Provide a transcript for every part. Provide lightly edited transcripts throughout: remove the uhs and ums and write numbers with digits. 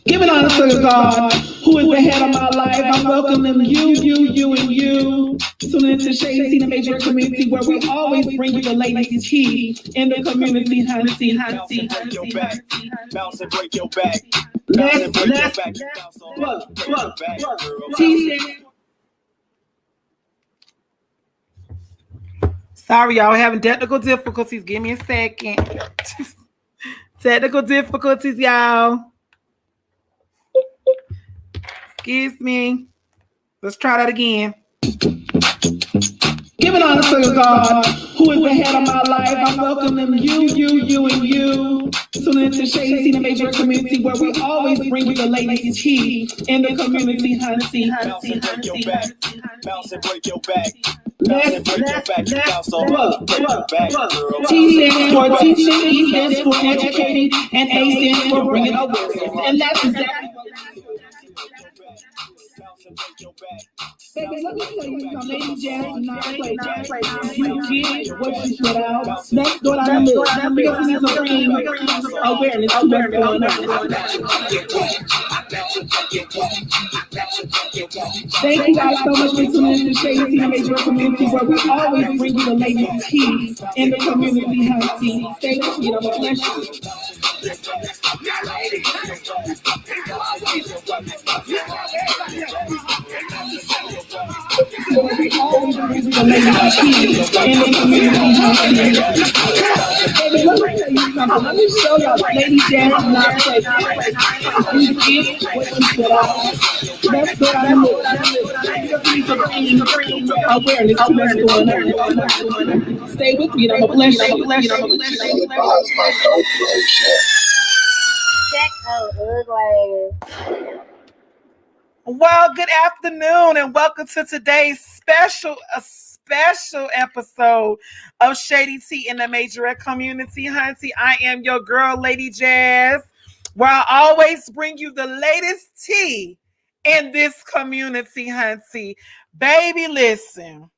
Giving honor to God, who is the head of my life. I'm welcoming you, and you. Tune into Shade Scene Major Community, where we always bring you the latest tea in the community. Bounce and break your back. Bounce and break your back. Sorry, y'all, having technical difficulties. Give me a second. Technical difficulties, y'all. Excuse me. Let's try that again. Giving honor to God, who is the head of my life. I'm welcoming you, and you. Tune into Shade Scene Major Community, where we always bring you the latest tea in the community. Bounce and break your back. Bounce and break your back. Bounce and break your back. Bounce and break your back, girl. T stands for teaching, E stands for educating, and A stands for bringing awareness. And that's exactly what baby, let me tell you something. Lady Jazz do not play. You get what you put out. Let's go down the list. Because we need to bring awareness to what's going on. Thank you guys so much for tuning in to Shade Scene Major Community, where we always bring you the latest tea in the community. Stay with me, I'm gonna bless you. We always bring you the latest tea in the community. Baby, let me tell you something. Let me show y'all. Lady Jazz do not play. You get what you put out. Let's go down the list. Awareness to what's going on. Stay with me, I'm gonna bless you. Check out ugly. Well, good afternoon and welcome to today's special special episode of Shady Tea in the Majorette community, hunty. I am your girl, Lady Jazz, where I always bring you the latest tea in this community, hunty. Baby, listen.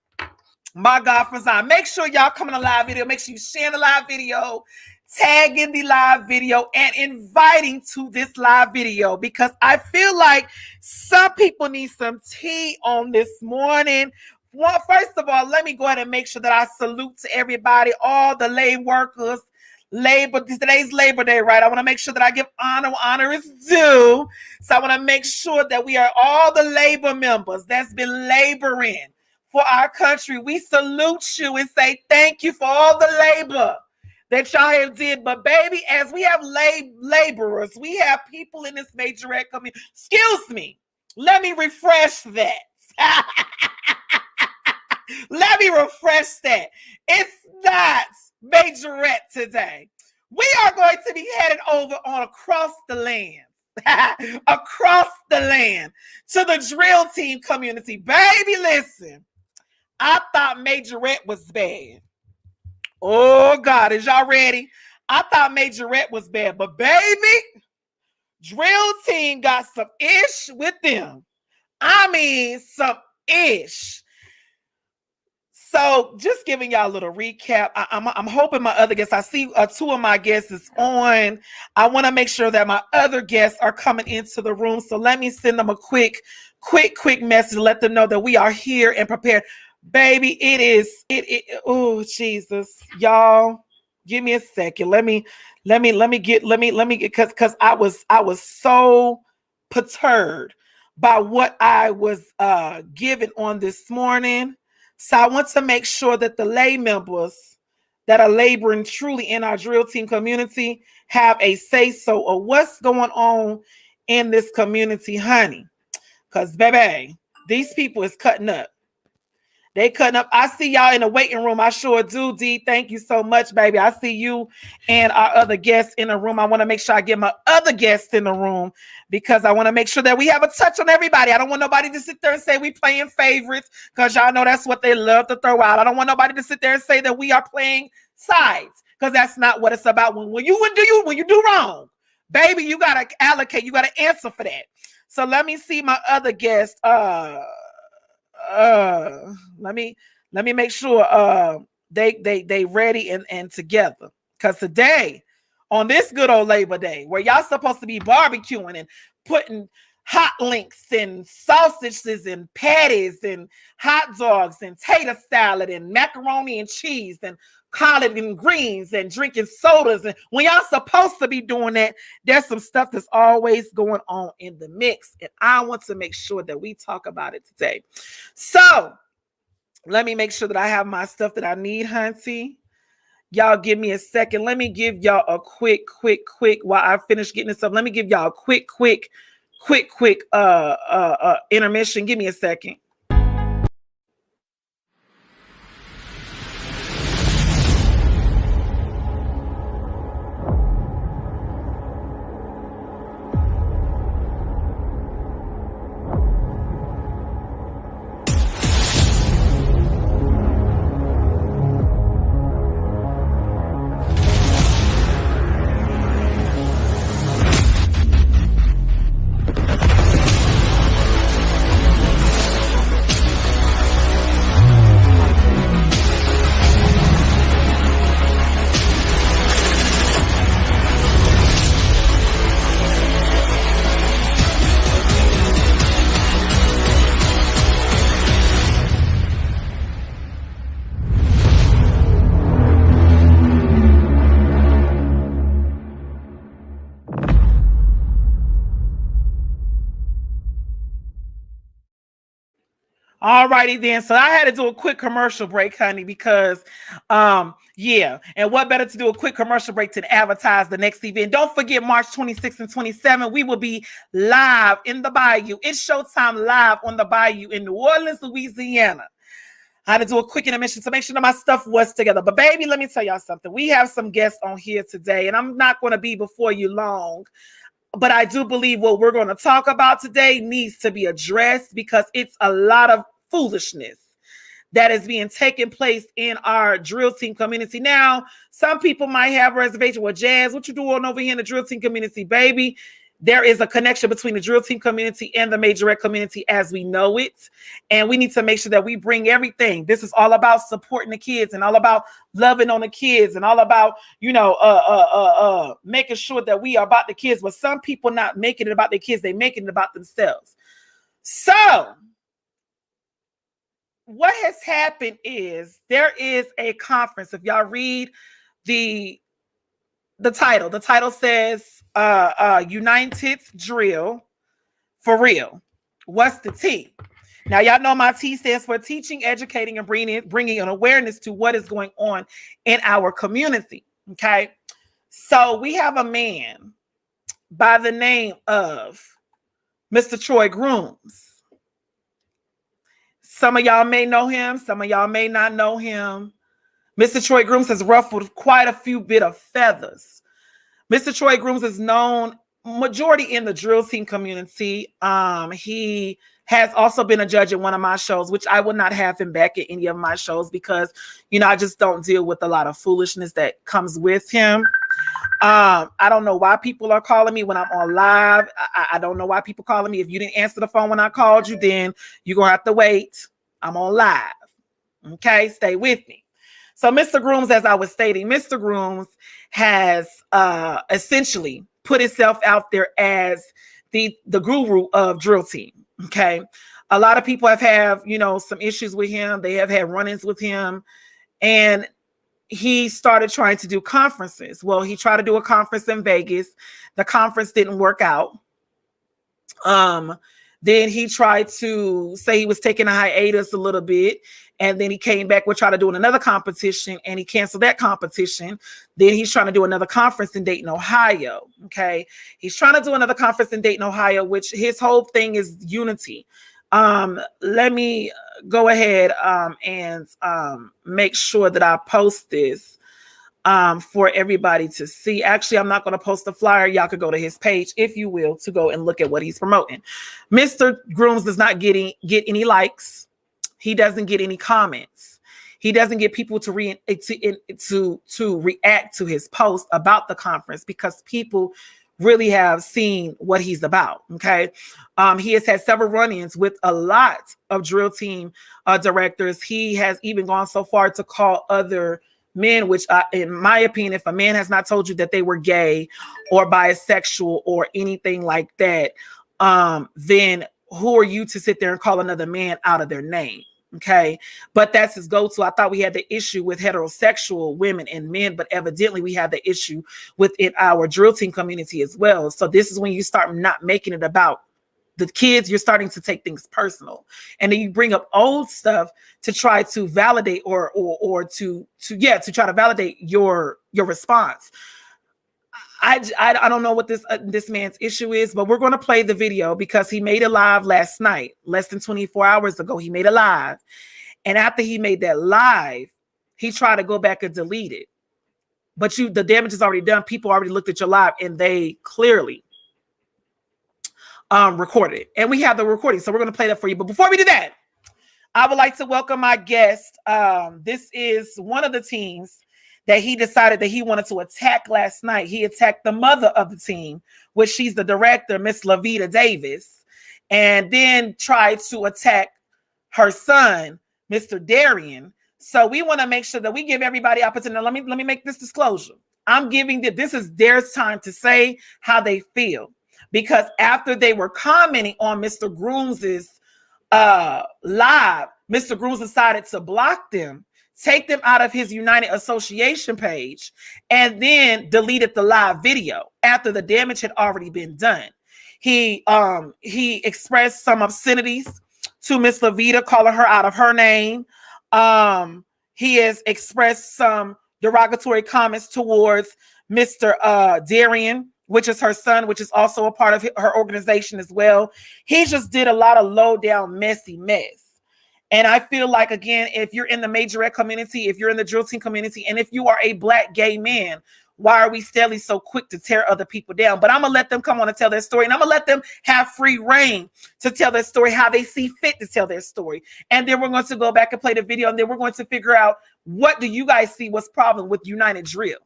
My God, from Zion. Make sure y'all come in the live video. Make sure you share the live video, tagging the live video, and inviting to this live video because I feel like some people need some tea on this morning. Well, first of all, let me go ahead and make sure that I salute to everybody, all the lay workers. Today's Labor Day, right? I want to make sure that I give honor where honor is due. So I want to make sure that we are all the labor members that's been laboring for our country. We salute you and say thank you for all the labor that y'all have did. But baby, as we have laborers, we have people in this majorette community. Excuse me. Let me refresh that. Let me refresh that. It's not majorette today. We are going to be headed over on across the land. Across the land to the drill team community. Baby, listen. I thought majorette was bad. Oh, God, is y'all ready? I thought majorette was bad, but baby, drill team got some ish with them. I mean, some ish. So just giving y'all a little recap. I'm hoping my other guests, I see two of my guests is on. I want to make sure that my other guests are coming into the room. So let me send them a quick message to let them know that we are here and prepared. Baby, oh Jesus, y'all, give me a second. Let me get because I was so perturbed by what I was given on this morning. So I want to make sure that the lay members that are laboring truly in our drill team community have a say so of what's going on in this community, honey. Because baby, these people is cutting up. They cutting up. I see y'all in the waiting room. I sure do, D. Thank you so much, baby. I see you and our other guests in the room. I want to make sure I get my other guests in the room because I want to make sure that we have a touch on everybody. I don't want nobody to sit there and say we playing favorites because y'all know that's what they love to throw out. I don't want nobody to sit there and say that we are playing sides because that's not what it's about. When you do wrong, baby, you got to allocate. You got to answer for that. So let me see my other guest. Let me make sure they ready and together, because today on this good old Labor Day where y'all supposed to be barbecuing and putting hot links and sausages and patties and hot dogs and tater salad and macaroni and cheese and collard and greens and drinking sodas, and when y'all supposed to be doing that, there's some stuff that's always going on in the mix, and I want to make sure that we talk about it today. So let me make sure that I have my stuff that I need, hunty. Y'all give me a second. Let me give y'all a quick while I finish getting this up. Let me give y'all a quick intermission. Give me a second. All righty then. So I had to do a quick commercial break, honey, because yeah. And what better to do a quick commercial break to advertise the next event. Don't forget March 26th and 27th, we will be live in the Bayou. It's Showtime live on the Bayou in New Orleans, Louisiana. I had to do a quick intermission to make sure that my stuff was together. But baby, let me tell y'all something. We have some guests on here today, and I'm not going to be before you long. But I do believe what we're going to talk about today needs to be addressed because it's a lot of foolishness that is being taken place in our drill team community. Now, some people might have reservation with Jazz. What you doing over here in the drill team community, baby? There is a connection between the drill team community and the majorette community as we know it. And we need to make sure that we bring everything. This is all about supporting the kids and all about loving on the kids and all about, making sure that we are about the kids. But some people not making it about their kids. They making it about themselves. So what has happened is there is a conference. If y'all read the title says United Drill for Real. What's the T? Now, y'all know my T stands for teaching, educating, and bringing an awareness to what is going on in our community. Okay. So we have a man by the name of Mr. Troy Grooms. Some of y'all may know him. Some of y'all may not know him. Mr. Troy Grooms has ruffled quite a few bit of feathers. Mr. Troy Grooms is known majority in the drill team community. He has also been a judge at one of my shows, which I would not have him back at any of my shows because, I just don't deal with a lot of foolishness that comes with him. I don't know why people are calling me when I'm on live. I don't know why people calling me. If you didn't answer the phone when I called you, then you're going to have to wait. I'm on live. Okay, stay with me. So Mr. Grooms, as I was stating, Mr. Grooms has essentially put himself out there as the guru of drill team. Okay. A lot of people have some issues with him. They have had run-ins with him. And he started trying to do conferences. Well, he tried to do a conference in Vegas. The conference didn't work out. Then he tried to say he was taking a hiatus a little bit. And then he came back with trying to do another competition and he canceled that competition. Then he's trying to do another conference in Dayton, Ohio. Okay. He's trying to do another conference in Dayton, Ohio, which his whole thing is unity. Let me go ahead and make sure that I post this for everybody to see. Actually, I'm not going to post the flyer. Y'all could go to his page, if you will, to go and look at what he's promoting. Mr. Grooms does not get any likes. He doesn't get any comments. He doesn't get people to react to his post about the conference because people really have seen what he's about. Okay. He has had several run-ins with a lot of drill team directors. He has even gone so far to call other men, which in my opinion, if a man has not told you that they were gay or bisexual or anything like that, then who are you to sit there and call another man out of their name? Okay. But that's his go-to. I thought we had the issue with heterosexual women and men, but evidently we have the issue within our drill team community as well. So this is when you start not making it about the kids, you're starting to take things personal. And then you bring up old stuff to try to validate or to try to validate your response. I don't know what this man's issue is, but we're going to play the video because he made it live last night, less than 24 hours ago. He made it live. And after he made that live, he tried to go back and delete it. But the damage is already done. People already looked at your live and they clearly recorded it. And we have the recording. So we're going to play that for you. But before we do that, I would like to welcome my guest. This is one of the teams that he decided that he wanted to attack last night. He attacked the mother of the team, which she's the director, Miss Lavita Davis, and then tried to attack her son, Mr. Darian. So we want to make sure that we give everybody opportunity. Let me make this disclosure. I'm giving this is their time to say how they feel, because after they were commenting on Mr. Grooms's live, Mr. Grooms decided to block them, take them out of his United Association page, and then deleted the live video after the damage had already been done. He expressed some obscenities to Miss Lavita, calling her out of her name. He has expressed some derogatory comments towards Mr. Darian, which is her son, which is also a part of her organization as well. He just did a lot of low down, messy mess. And I feel like, again, if you're in the majorette community, if you're in the drill team community, and if you are a Black gay man, why are we steadily so quick to tear other people down? But I'm going to let them come on and tell their story. And I'm going to let them have free reign to tell their story, how they see fit to tell their story. And then we're going to go back and play the video. And then we're going to figure out, what do you guys see what's problem with United Drill?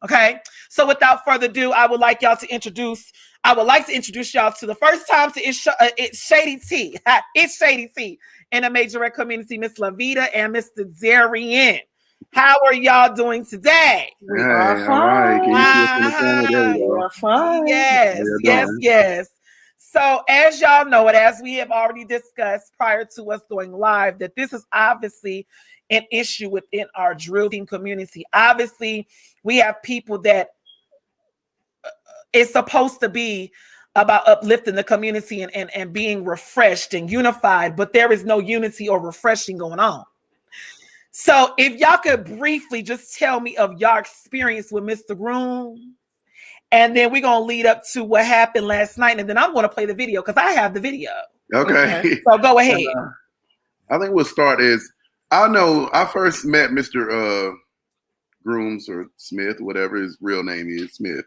Okay. So without further ado, I would like to introduce y'all to the first time to it's Shady T. It's Shady T in a majorette community, Miss Lavita and Mr. Darian. How are y'all doing today? We are fine. We are fine. Yes. So as y'all know it, as we have already discussed prior to us going live, that this is obviously an issue within our drill team community. Obviously, we have people that it's supposed to be about uplifting the community and being refreshed and unified, but there is no unity or refreshing going on. So if y'all could briefly just tell me of your experience with Mr. Groom, and then we're going to lead up to what happened last night, and then I'm going to play the video because I have the video. Okay. So go ahead. I think we'll start I first met Mr. Grooms or Smith, whatever his real name is, Smith,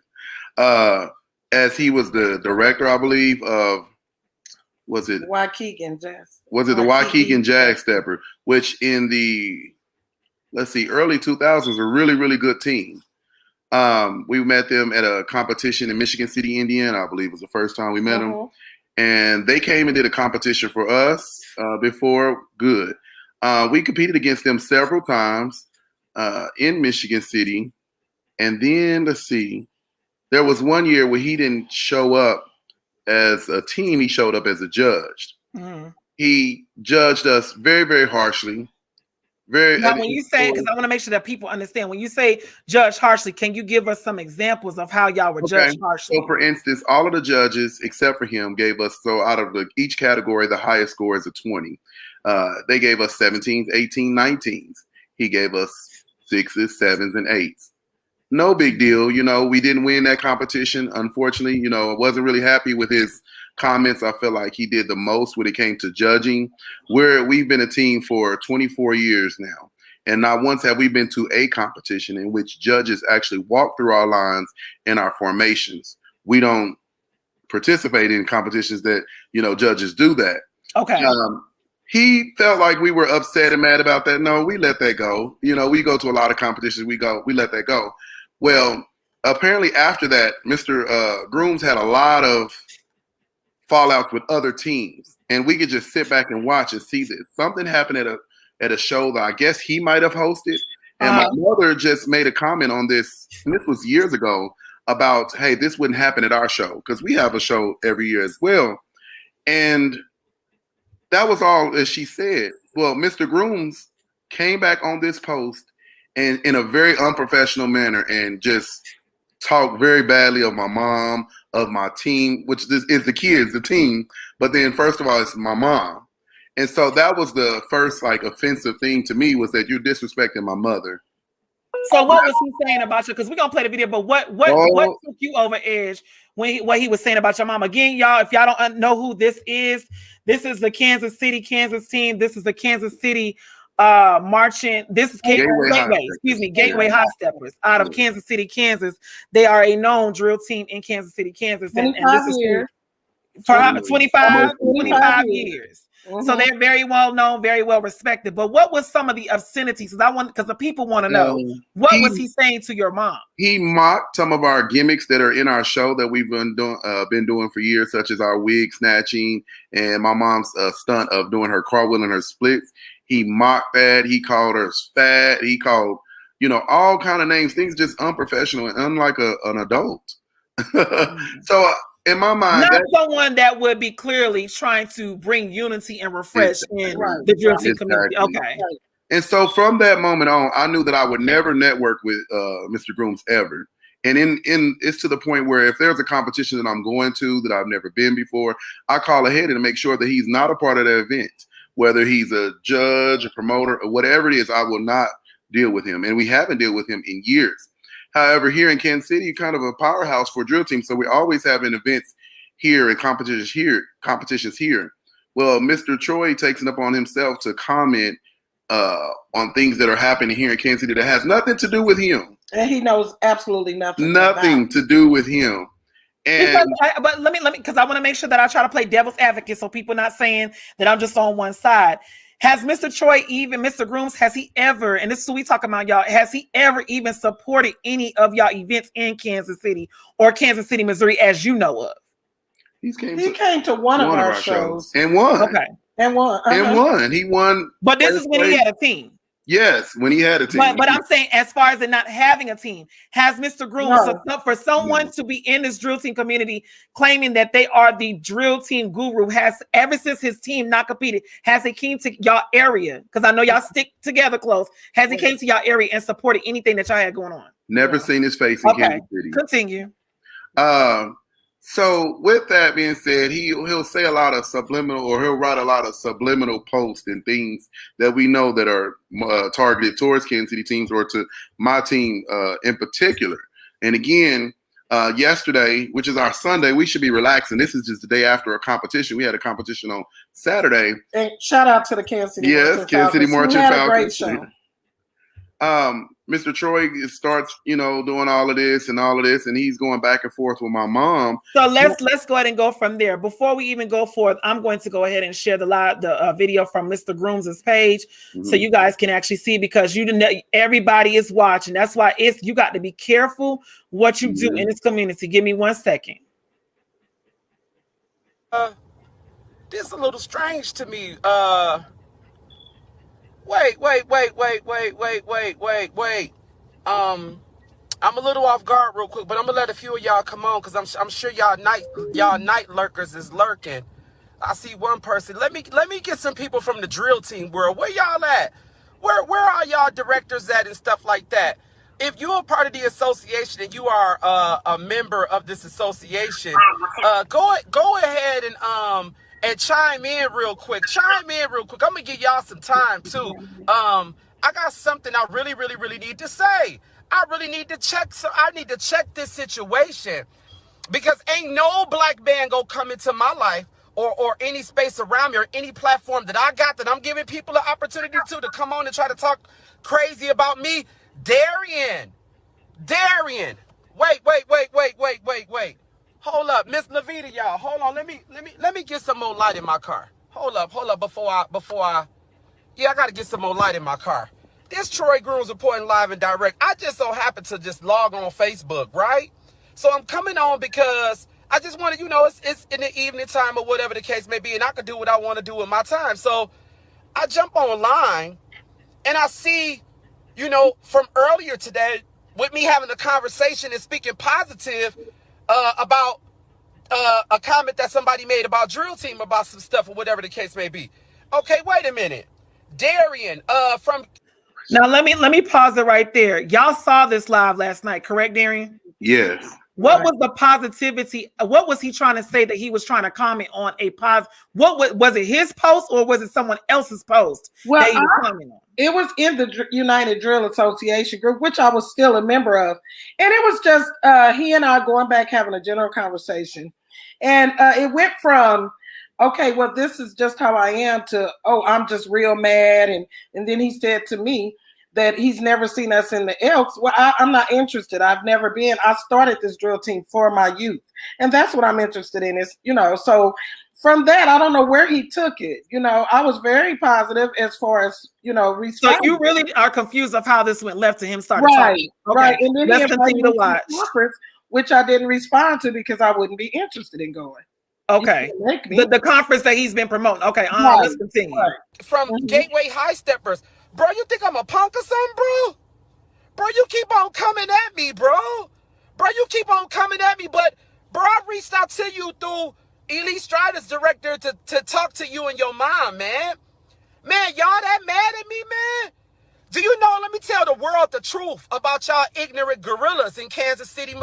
as he was the director, I believe, of, was it Waukegan Jazz? Was it the Waukegan Jag Stepper, which in the, early 2000s, a really, really good team. We met them at a competition in Michigan City, Indiana, I believe was the first time we met them. And they came and did a competition for us before. Good. We competed against them several times in Michigan City. And then, there was one year where he didn't show up as a team. He showed up as a judge. He judged us very, very harshly. Now, when you say, because I want to make sure that people understand, when you say judge harshly, can you give us some examples of how y'all were judged harshly? So, for instance, all of the judges, except for him, gave us, out of each category, the highest score is a 20. They gave us 17s, 18, 19s. He gave us 6s, 7s, and 8s. No big deal. We didn't win that competition. Unfortunately, I wasn't really happy with his comments. I feel like he did the most when it came to judging. We've been a team for 24 years now, and not once have we been to a competition in which judges actually walk through our lines and our formations. We don't participate in competitions that, judges do that. Okay. He felt like we were upset and mad about that. No, we let that go. We go to a lot of competitions. We let that go. Well, apparently after that, Mr. Grooms had a lot of fallouts with other teams, and we could just sit back and watch and see this. Something happened at a show that I guess he might have hosted, and my mother just made a comment on this, and this was years ago, about, hey, this wouldn't happen at our show, because we have a show every year as well. And that was all as she said. Well, Mr. Grooms came back on this post and in a very unprofessional manner and just talked very badly of my mom, of my team, which is the kids, the team. But then first of all, it's my mom. And so that was the first offensive thing to me, was that you're disrespecting my mother. So what was he saying about you? Because we're gonna play the video, but what took you over edge what he was saying about your mom? Again, y'all, if y'all don't know who this is the Kansas team. This is the Kansas City marching. This is Gateway High Steppers out of Kansas City, Kansas. They are a known drill team in Kansas City, Kansas, and this is for 25 years. So they're very well known, very well respected. But what was some of the obscenities? Because the people want to know, what was he saying to your mom? He mocked some of our gimmicks that are in our show that we've been doing for years, such as our wig snatching and my mom's stunt of doing her cartwheel and her splits. He mocked that. He called her fat. He called, all kind of names, things just unprofessional and unlike an adult. So in my mind, not someone that would be clearly trying to bring unity and refresh in the drill team community. Okay. And so from that moment on, I knew that I would never network with Mr. Grooms ever. And it's to the point where if there's a competition that I'm going to that I've never been before, I call ahead and make sure that he's not a part of that event. Whether he's a judge, a promoter, or whatever it is, I will not deal with him. And we haven't dealt with him in years. However, here in Kansas City, you're kind of a powerhouse for drill teams. So we're always having events here and competitions here. Well, Mr. Troy takes it upon himself to comment on things that are happening here in Kansas City that has nothing to do with him. And he knows absolutely nothing. Nothing to do with him. And but let me, because I want to make sure that I try to play devil's advocate, so people not saying that I'm just on one side. Has Mr. Troy, even Mr. Grooms, has he ever, and this is what we talking about, y'all, has he ever even supported any of y'all events in Kansas City or Kansas City, Missouri, as you know of? He came to one of our shows and won. Okay. And won. And won. He won. But this is when he had a team. Yes, when he had a team. But I'm saying, as far as it not having a team, has Mr. Grooms, for someone to be in this drill team community claiming that they are the drill team guru, has ever since his team not competed, has he came to y'all area? Because I know y'all stick together close. Has he came to y'all area and supported anything that y'all had going on? Never seen his face in Kansas City. Continue. So with that being said, he'll say a lot of subliminal, or he'll write a lot of subliminal posts and things that we know that are targeted towards Kansas City teams or to my team in particular. And again, yesterday, which is our Sunday, we should be relaxing. This is just the day after a competition. We had a competition on Saturday. And shout out to the Kansas City Kansas City Marching Falcons. We had a great show. Mr. Troy starts, doing all of this, and he's going back and forth with my mom. So let's go ahead and go from there. Before we even go forth, I'm going to go ahead and share the video from Mr. Grooms' page, so you guys can actually see, because everybody is watching. That's why you got to be careful what you do in this community. Give me 1 second. This is a little strange to me. Wait. I'm a little off guard real quick, but I'm gonna let a few of y'all come on, because I'm sure y'all night lurkers is lurking. I see one person. Let me get some people from the drill team world. Where y'all at? Where are y'all directors at and stuff like that? If you're a part of the association and you are a member of this association, go ahead and chime in real quick. I'm gonna give y'all some time too. I got something I really need to say. I need to check this situation, because ain't no black man gonna come into my life or any space around me or any platform that I got that I'm giving people an opportunity to come on and try to talk crazy about me. Darian. Wait. Hold up, Miss Levita, y'all. Hold on. Let me get some more light in my car. Hold up. Before I gotta get some more light in my car. This Troy Grooms reporting live and direct. I just so happen to just log on Facebook, right? So I'm coming on because I just want to, it's in the evening time or whatever the case may be, and I can do what I want to do with my time. So I jump online and I see, from earlier today, with me having a conversation and speaking positive about a comment that somebody made about drill team, about some stuff or whatever the case may be. Okay, wait a minute. Darian, from... Now let me pause it right there. Y'all saw this live last night, correct, Darian? Yes. What was the positivity? What was he trying to say that he was trying to comment on a positive? What was it, his post or was it someone else's post? Well, it was in the United Drill Association group, which I was still a member of. And it was just he and I going back having a general conversation. And it went from, okay, well, this is just how I am, to, oh, I'm just real mad. And then he said to me that he's never seen us in the Elks. Well, I'm not interested. I've never been. I started this drill team for my youth. And that's what I'm interested in is, so from that, I don't know where he took it. I was very positive as far as, responding. So you really are confused of how this went left to him starting talking. Okay. Right. And then let's continue to watch. Which I didn't respond to because I wouldn't be interested in going. Okay. The conference that he's been promoting. Okay, let's continue. Right. From Gateway High Steppers. Bro, you think I'm a punk or something, bro? Bro, you keep on coming at me, bro. But, bro, I reached out to you through Elite Strider's director to talk to you and your mom, man. Man, y'all that mad at me, man? Do you know, let me tell the world the truth about y'all ignorant gorillas in Kansas City.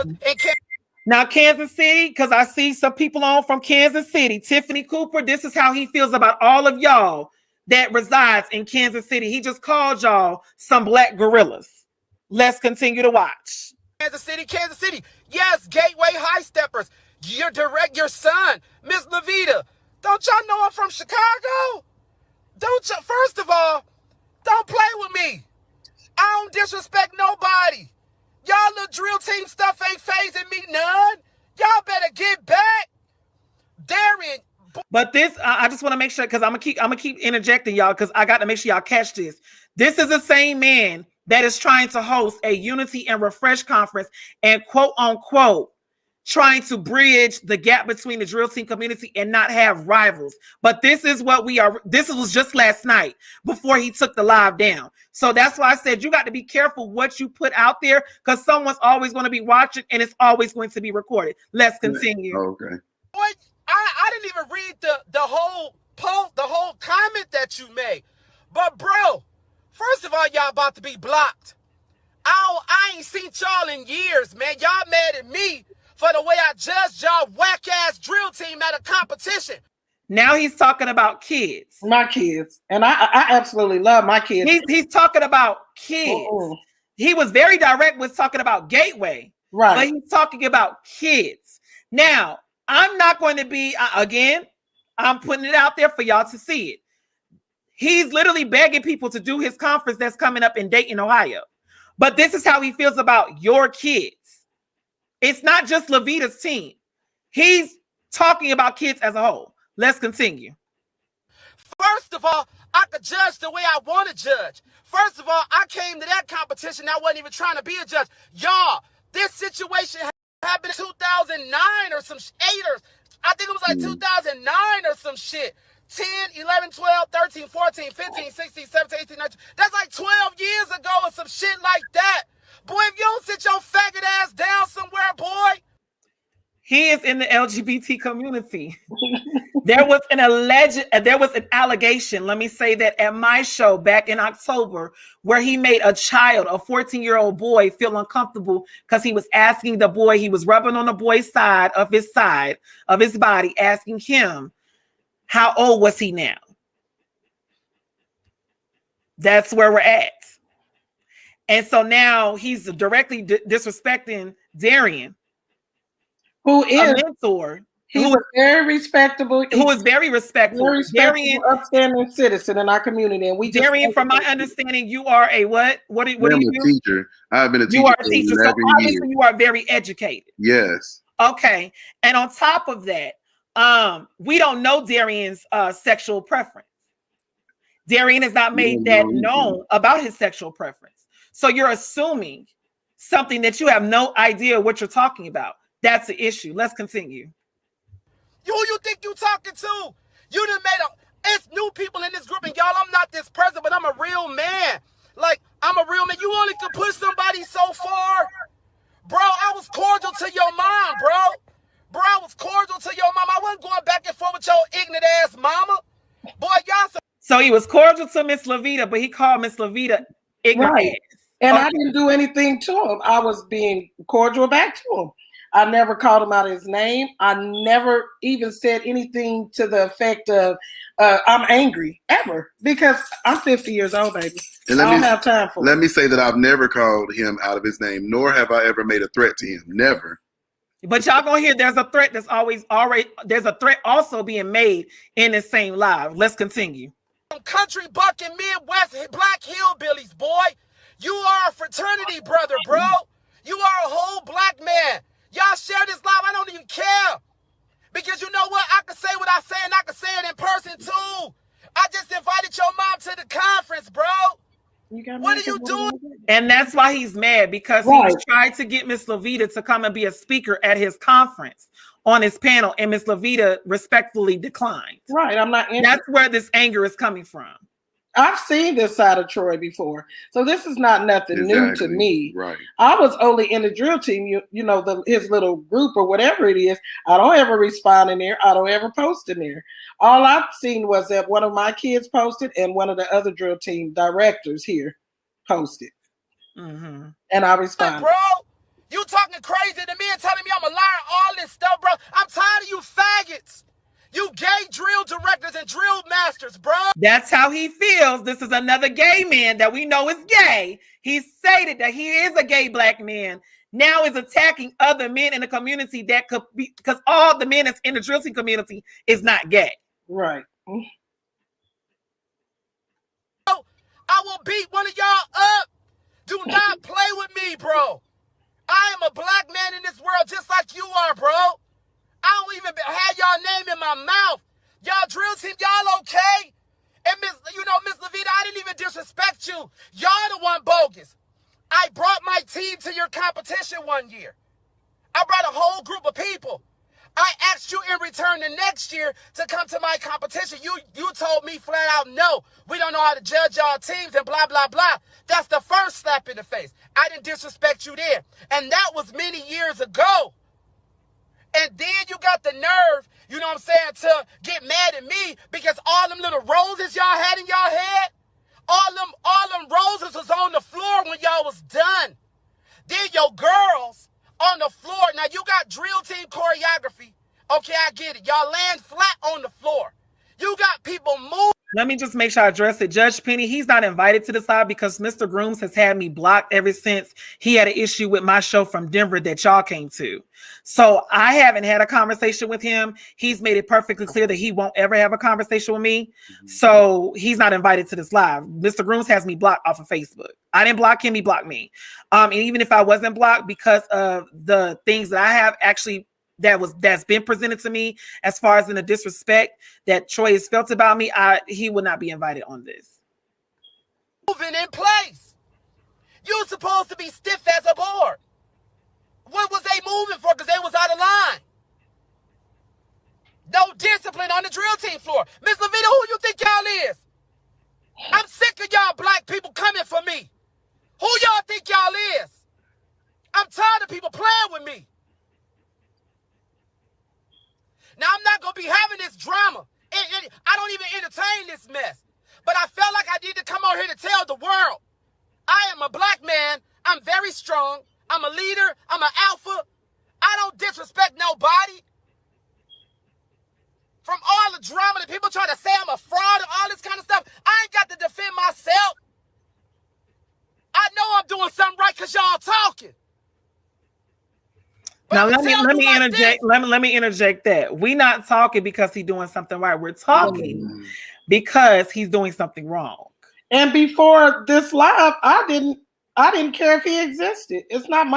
Now, Kansas City, because I see some people on from Kansas City. Tiffany Cooper, this is how he feels about all of y'all that resides in Kansas City. He just called y'all some black gorillas. Let's continue to watch. Kansas City. Yes, Gateway High Steppers. Your son, Miss Levita. Don't y'all know I'm from Chicago? First of all, don't play with me. I don't disrespect nobody. Y'all little drill team stuff ain't phasing me none. Y'all better get back. Darian. But this, I just want to make sure, because I'm gonna keep interjecting y'all, because I got to make sure y'all catch this. This is the same man that is trying to host a Unity and Refresh conference and quote unquote trying to bridge the gap between the drill team community and not have rivals. But this is what we are. This was just last night before he took the live down. So that's why I said you got to be careful what you put out there, because someone's always going to be watching and it's always going to be recorded. Let's continue. Okay. Boy, I didn't even read the whole post, the whole comment that you made. But bro, first of all, y'all about to be blocked. I ain't seen y'all in years, man. Y'all mad at me for the way I judged y'all whack ass drill team at a competition. Now he's talking about kids. My kids. And I absolutely love my kids. He's talking about kids. He was very direct with talking about Gateway. Right. But he's talking about kids. Now, I'm not going to be, again, I'm putting it out there for y'all to see it. He's literally begging people to do his conference that's coming up in Dayton, Ohio. But this is how he feels about your kids. It's not just Levita's team. He's talking about kids as a whole. Let's continue. First of all, I could judge the way I want to judge. First of all, I came to that competition. I wasn't even trying to be a judge. Y'all, this situation happened in 2009 or some 8 or I think it was like 2009 or some shit. 10, 11, 12, 13, 14, 15, 16, 17, 18, 19. That's like 12 years ago or some shit like that. Boy, if you don't sit your faggot ass down somewhere, boy. He is in the LGBT community. There was an allegation, let me say that, at my show back in October, where he made a child, a 14-year-old boy, feel uncomfortable because he was asking the boy, he was rubbing on the boy's side of his body, asking him, how old was he now? That's where we're at. And so now he's directly disrespecting Darian, who is a mentor. He's very respectable. Who is very respectful. Very respectable, Darian, upstanding citizen in our community. And we Darian, from my understanding, you are a what? What do you I'm do? a teacher. I've been a teacher. You are a teacher, so obviously years. you are very educated. Yes. Okay. And on top of that, we don't know Darian's sexual preference. Darian has not made that known about his sexual preference. So you're assuming something that you have no idea what you're talking about. That's the issue. Let's continue. Who you think you talking to? You done made it's new people in this group, and y'all, I'm not this person, but I'm a real man. Like, I'm a real man. You only can push somebody so far. Bro, I was cordial to your mom, bro. Bro, I was cordial to your mom. I wasn't going back and forth with your ignorant ass mama. Boy, y'all. So he was cordial to Miss Levita, but he called Miss Levita ignorant. Right. And I didn't do anything to him. I was being cordial back to him. I never called him out his name. I never even said anything to the effect of I'm angry, ever, because I'm 50 years old, baby. And I don't have time for it. Let me say that I've never called him out of his name, nor have I ever made a threat to him. Never. But y'all gonna hear there's a threat that's there's a threat also being made in the same live. Let's continue. Country buck and Midwest black hillbillies, boy. You are a fraternity brother, bro. You are a whole black man. Y'all share this live. I don't even care. Because you know what? I can say what I say, and I can say it in person too. I just invited your mom to the conference, bro. What are you doing? And that's why he's mad, because he tried to get Miss Levita to come and be a speaker at his conference on his panel, and Miss Levita respectfully declined. Right. I'm not interested. That's where this anger is coming from. I've seen this side of Troy before, so this is not nothing new to me. Right. I was only in the drill team, you know, his little group or whatever it is. I don't ever respond in there. I don't ever post in there. All I've seen was that one of my kids posted and one of the other drill team directors here posted, and I responded. Bro, you talking crazy to me and telling me I'm a liar, all this stuff, bro. I'm tired of you faggots. You gay drill directors and drill masters, bro. That's how he feels. This is another gay man that we know is gay. He stated that he is a gay black man. Now is attacking other men in the community that could be, because all the men that's in the drill team community is not gay. Right. I will beat one of y'all up. Do not play with me, bro. am a black man in this world just like you are, bro. I don't even have y'all name in my mouth. Y'all drill team, y'all okay? And Miss Levita, I didn't even disrespect you. Y'all the one bogus. I brought my team to your competition one year. I brought a whole group of people. I asked you in return the next year to come to my competition. You told me flat out, no, we don't know how to judge y'all teams and blah, blah, blah. That's the first slap in the face. I didn't disrespect you there. And that was many years ago. And then you got the nerve, you know what I'm saying, to get mad at me because all them little roses y'all had in y'all head, all them roses was on the floor when y'all was done. Then your girls on the floor. Now you got drill team choreography. Okay, I get it. Y'all land flat on the floor. You got people moving. Let me just make sure I address it. Judge Penny, he's not invited to the side because Mr. Grooms has had me blocked ever since he had an issue with my show from Denver that y'all came to. So I haven't had a conversation with him. He's made it perfectly clear that he won't ever have a conversation with me. So he's not invited to this live. Mr. Grooms has me blocked off of Facebook. I didn't block him, he blocked me. And even if I wasn't blocked because of the things that I have actually that's been presented to me as far as in the disrespect that Troy has felt about me, he would not be invited on this. Moving in place. You're supposed to be stiff as a board. What was they moving for? Because they was out of line. No discipline on the drill team floor. Miss Levita, who you think y'all is? I'm sick of y'all black people coming for me. Who y'all think y'all is? I'm tired of people playing with me. Now, I'm not going to be having this drama. I don't even entertain this mess. But I felt like I need to come out here to tell the world. I am a black man. I'm very strong. I'm a leader. I'm an alpha. I don't disrespect nobody. From all the drama that people try to say I'm a fraud and all this kind of stuff, I ain't got to defend myself. I know I'm doing something right because y'all talking. Now let me interject. Let me interject that we're not talking because he's doing something right. We're talking because he's doing something wrong. And before this live, I didn't care if he existed. It's not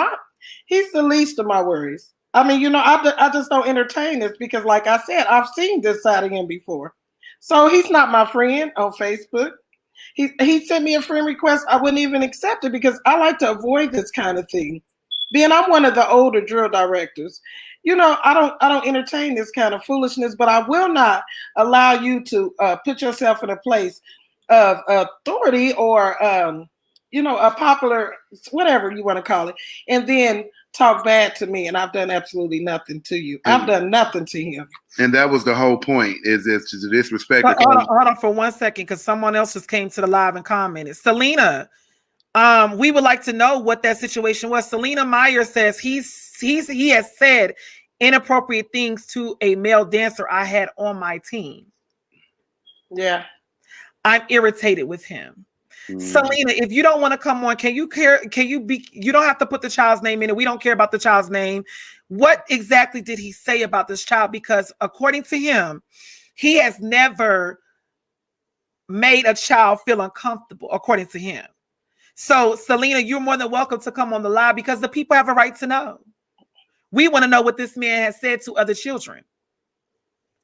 he's the least of my worries. I mean, I just don't entertain this because, like I said, I've seen this side of him before. So he's not my friend on Facebook. He sent me a friend request. I wouldn't even accept it because I like to avoid this kind of thing. Being I'm one of the older drill directors, I don't entertain this kind of foolishness, but I will not allow you to put yourself in a place of authority or, a popular, whatever you want to call it, and then talk bad to me. And I've done absolutely nothing to you. I've done nothing to him. And that was the whole point, is to disrespect. Hold on for 1 second, because someone else just came to the live and commented. Selena, we would like to know what that situation was. Selena Meyer says he has said inappropriate things to a male dancer I had on my team. Yeah. I'm irritated with him. Selena, if you don't want to come on, you don't have to put the child's name in it. We don't care about the child's name. What exactly did he say about this child? Because according to him, he has never made a child feel uncomfortable, according to him. So, Selena, you're more than welcome to come on the live because the people have a right to know. We want to know what this man has said to other children.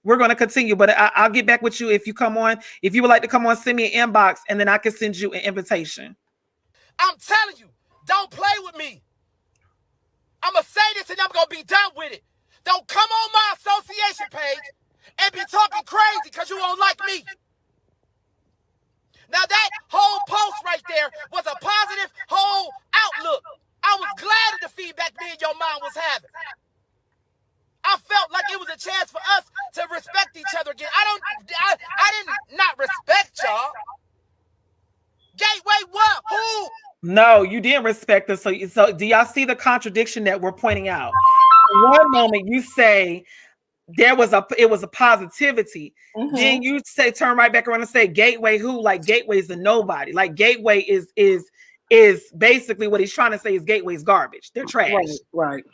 We're going to continue, but I'll get back with you if you come on. If you would like to come on, send me an inbox, and then I can send you an invitation. I'm telling you, don't play with me. I'm going to say this, and I'm going to be done with it. Don't come on my association page and be talking crazy because you won't like me. Now, that whole post right there was a positive whole outlook. I was glad of the feedback me and your mom was having. I felt like it was a chance for us to respect each other again. I didn't not respect y'all. Gateway what? Who? No, you didn't respect us. So do y'all see the contradiction that we're pointing out? One moment you say it was a positivity. Mm-hmm. Then you turn right back around and say Gateway who? Like Gateway's a nobody. Like Gateway is basically what he's trying to say is Gateway's garbage. They're trash. Right.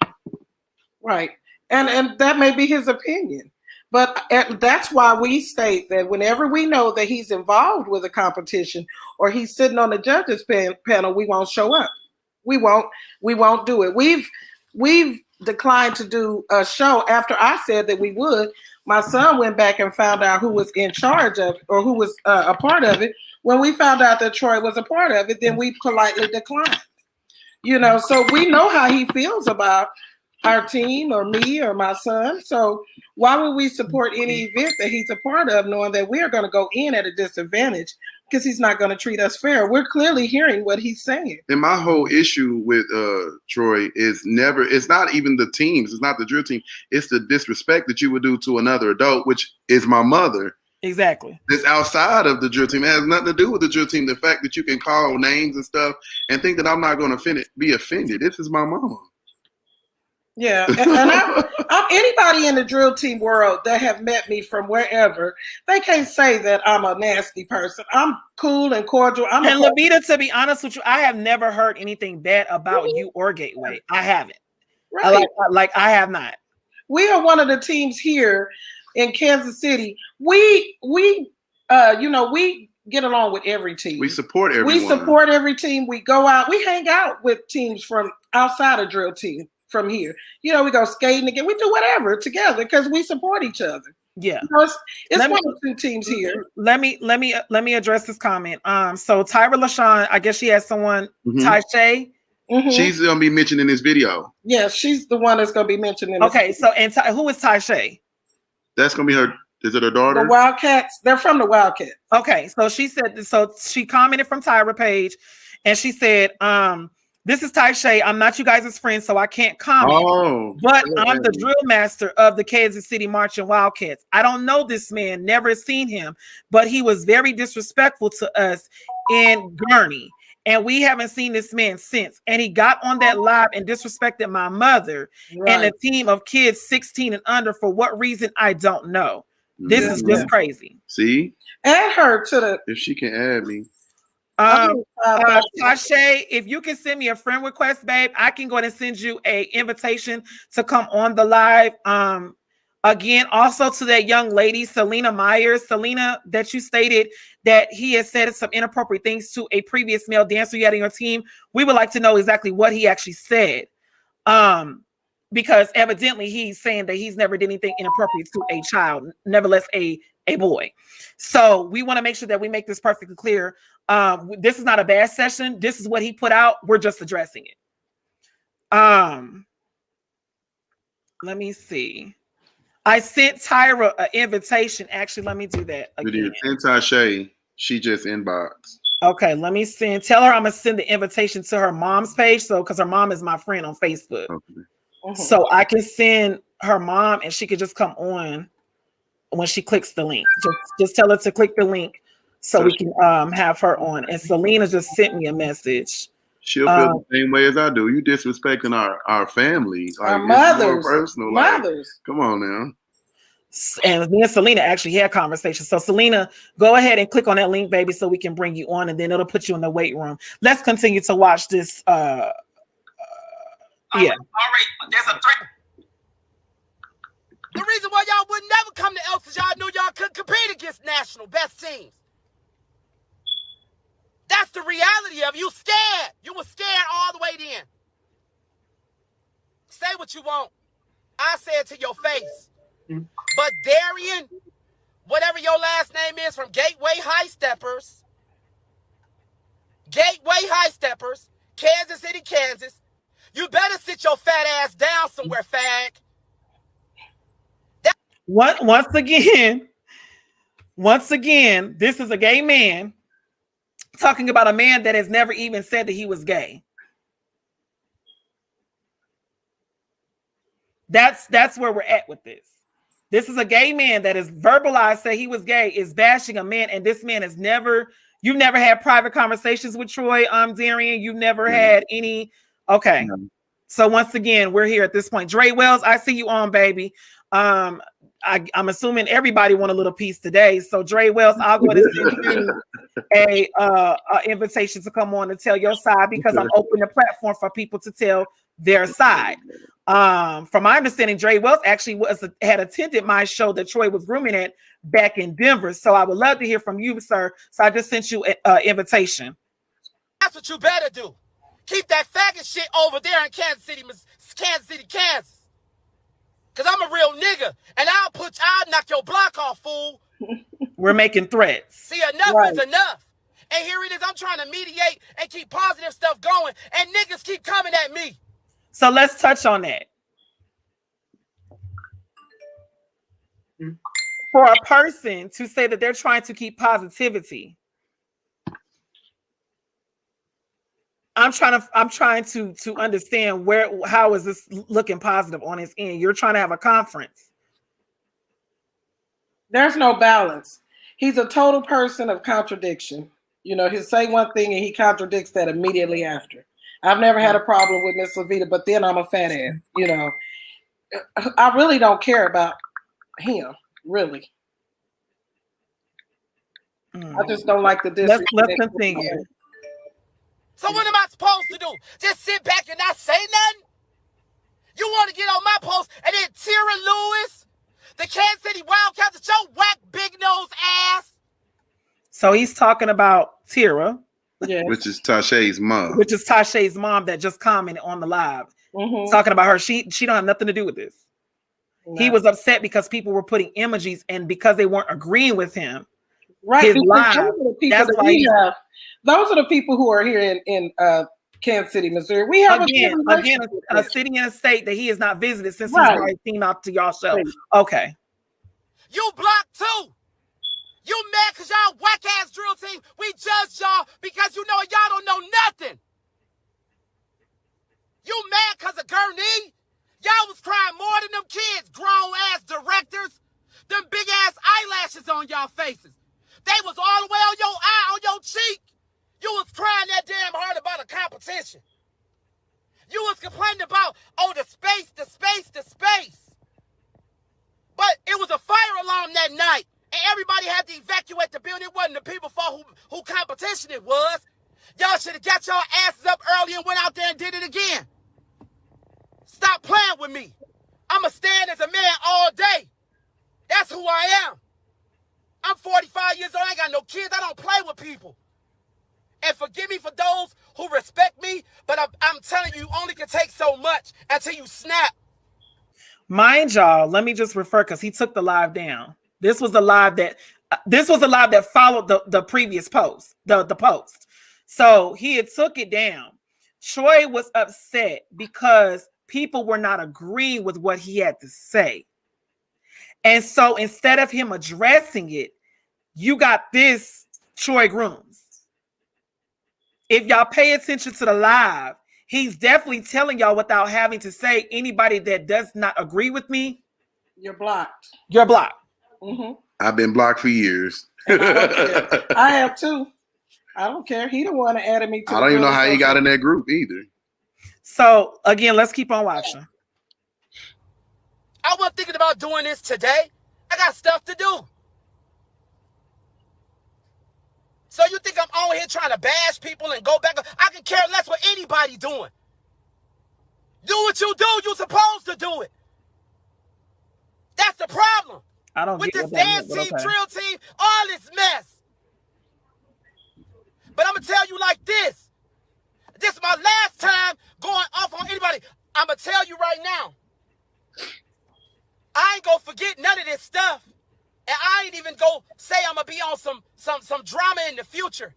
And that may be his opinion. But that's why we state that whenever we know that he's involved with a competition or he's sitting on the judges panel, we won't show up. We won't do it. we've declined to do a show after I said that we would. My son went back and found out who was in charge of, or who was a part of it. When we found out that Troy was a part of it, then we politely declined. You know, so we know how he feels about our team or me or my son. So why would we support any event that he's a part of, knowing that we're going to go in at a disadvantage because he's not going to treat us fair? We're clearly hearing what he's saying. And my whole issue with Troy is it's not even the teams. It's not the drill team. It's the disrespect that you would do to another adult, which is my mother. Exactly. It's outside of the drill team. It has nothing to do with the drill team. The fact that you can call names and stuff and think that I'm not going to be offended. This is my mom. Yeah, and I'm anybody in the drill team world that have met me from wherever, they can't say that I'm a nasty person. I'm cool and cordial. And Levita, to be honest with you, I have never heard anything bad about you or Gateway. I haven't. Right. Like I have not. We are one of the teams here in Kansas City. We get along with every team. We support everyone. We support every team. We go out. We hang out with teams from outside of drill team. From here, you know, we go skating again. We do whatever together because we support each other. Yeah, you know, it's one of two teams here. Let me address this comment. So Tyra LaShawn, I guess she has someone. Tashay. She's gonna be mentioned in this video. Yeah, she's the one that's gonna be mentioned in. Okay, so and who is Tashay? That's gonna be her. Is it her daughter? The Wildcats. They're from the Wildcats. Okay, so she said. So she commented from Tyra page, and she said, "This is Tashay. I'm not you guys' friend, so I can't comment. But I'm the drill master of the Kansas City Marching Wildcats. I don't know this man, never seen him, but he was very disrespectful to us in Gurney. And we haven't seen this man since. And he got on that live and disrespected my mother and a team of kids 16 and under. For what reason, I don't know. This is just crazy. See? Add her to the... If she can add me. Tashay, if you can send me a friend request, babe, I can go ahead and send you a invitation to come on the live. Again, also to that young lady, Selena Myers. Selena, that you stated that he has said some inappropriate things to a previous male dancer you had on your team. We would like to know exactly what he actually said. Because evidently he's saying that he's never did anything inappropriate to a child, nevertheless a boy. So we want to make sure that we make this perfectly clear. This is not a bad session. This is what he put out. We're just addressing it. Let me see. I sent Tyra an invitation. Actually, let me do that again. Send Tashay. She just inboxed. Okay, let me send. Tell her I'm gonna send the invitation to her mom's page. So, because her mom is my friend on Facebook, so I can send her mom, and she could just come on when she clicks the link. Just tell her to click the link so we can have her on. And Selena just sent me a message. She'll feel the same way as I do. You disrespecting our family. Like, our mothers. Personal. Mothers. Like, come on now. And me and Selena actually had conversations. So Selena, go ahead and click on that link, baby, so we can bring you on, and then it'll put you in the weight room. Let's continue to watch this. Yeah. All right, there's a threat. The reason why y'all would never come to Elks is y'all knew y'all couldn't compete against national best teams. That's the reality of it. You scared. You were scared all the way then. Say what you want. I say it to your face. But Darian, whatever your last name is, from Gateway High Steppers, Kansas City, Kansas, you better sit your fat ass down somewhere, fag. Once again, this is a gay man talking about a man that has never even said that he was gay. That's where we're at with this. This is a gay man that is verbalized, say he was gay, is bashing a man, and this man has never, you've never had private conversations with Troy, Darian. You've never had any. Okay. So once again, we're here at this point. Dre Wells, I see you on, baby. I'm assuming everybody want a little piece today. So Dre Wells, I'll go ahead and send you a invitation to come on and tell your side, because I'm opening the platform for people to tell their side. From my understanding, Dre Wells actually had attended my show that Troy was grooming at back in Denver. So I would love to hear from you, sir. So I just sent you an invitation. That's what you better do. Keep that faggot shit over there in Kansas City, Kansas City, Kansas. Because I'm a real nigga. And I'll knock your block off, fool. We're making threats. See, enough is enough. And here it is. I'm trying to mediate and keep positive stuff going. And niggas keep coming at me. So let's touch on that. For a person to say that they're trying to keep positivity, I'm trying to understand how is this looking positive on his end? You're trying to have a conference. There's no balance. He's a total person of contradiction. You know, he'll say one thing and he contradicts that immediately after. I've never had a problem with Miss Levita, but then I'm a fat ass. You know, I really don't care about him, really. I just don't like the disrespect. Let's continue. So what am I supposed to do? Just sit back and not say nothing? You want to get on my post and then Tira Lewis, the Kansas City Wildcats, with your whack big nose ass. So he's talking about Tira. Yeah. Which is Tasha's mom. Which is Tasha's mom that just commented on the live. Talking about her. She don't have nothing to do with this. No. He was upset because people were putting emojis and because they weren't agreeing with him. Right. His live. Those are the people who are here in Kansas City, Missouri. We have again a city and a state that he has not visited since he's already seen out to y'all show. Right. Okay. You blocked too. You mad because y'all whack ass drill team. We judged y'all because you know y'all don't know nothing. You mad because of Gurney? Y'all was crying more than them kids, grown ass directors. Them big ass eyelashes on y'all faces. They was all the way on your eye, on your cheek. You was crying that damn hard about a competition. You was complaining about, the space. But it was a fire alarm that night, and everybody had to evacuate the building. It wasn't the people for who competition it was. Y'all should have got y'all asses up early and went out there and did it again. Stop playing with me. I'ma stand as a man all day. That's who I am. I'm 45 years old. I ain't got no kids. I don't play with people. And forgive me for those who respect me, but I'm telling you, you only can take so much until you snap. Mind y'all, let me just refer because he took the live down. This was the live that followed the previous post, the post. So he had took it down. Troy was upset because people were not agreeing with what he had to say. And so instead of him addressing it, you got this Troy Grooms. If y'all pay attention to the live, he's definitely telling y'all without having to say, anybody that does not agree with me, you're blocked. You're blocked. Mm-hmm. I've been blocked for years. I have too. I don't care. He don't want to add me to I don't even know how he got in that group either. So again, let's keep on watching. I wasn't thinking about doing this today. I got stuff to do. So you think I'm on here trying to bash people and go back? I can care less what anybody doing. Do what you do. You're supposed to do it. That's the problem. I don't with get this dance team, drill team, all this mess. But I'm going to tell you like this. This is my last time going off on anybody. I'm going to tell you right now. I ain't going to forget none of this stuff. And I ain't even go say I'm going to be on some drama in the future.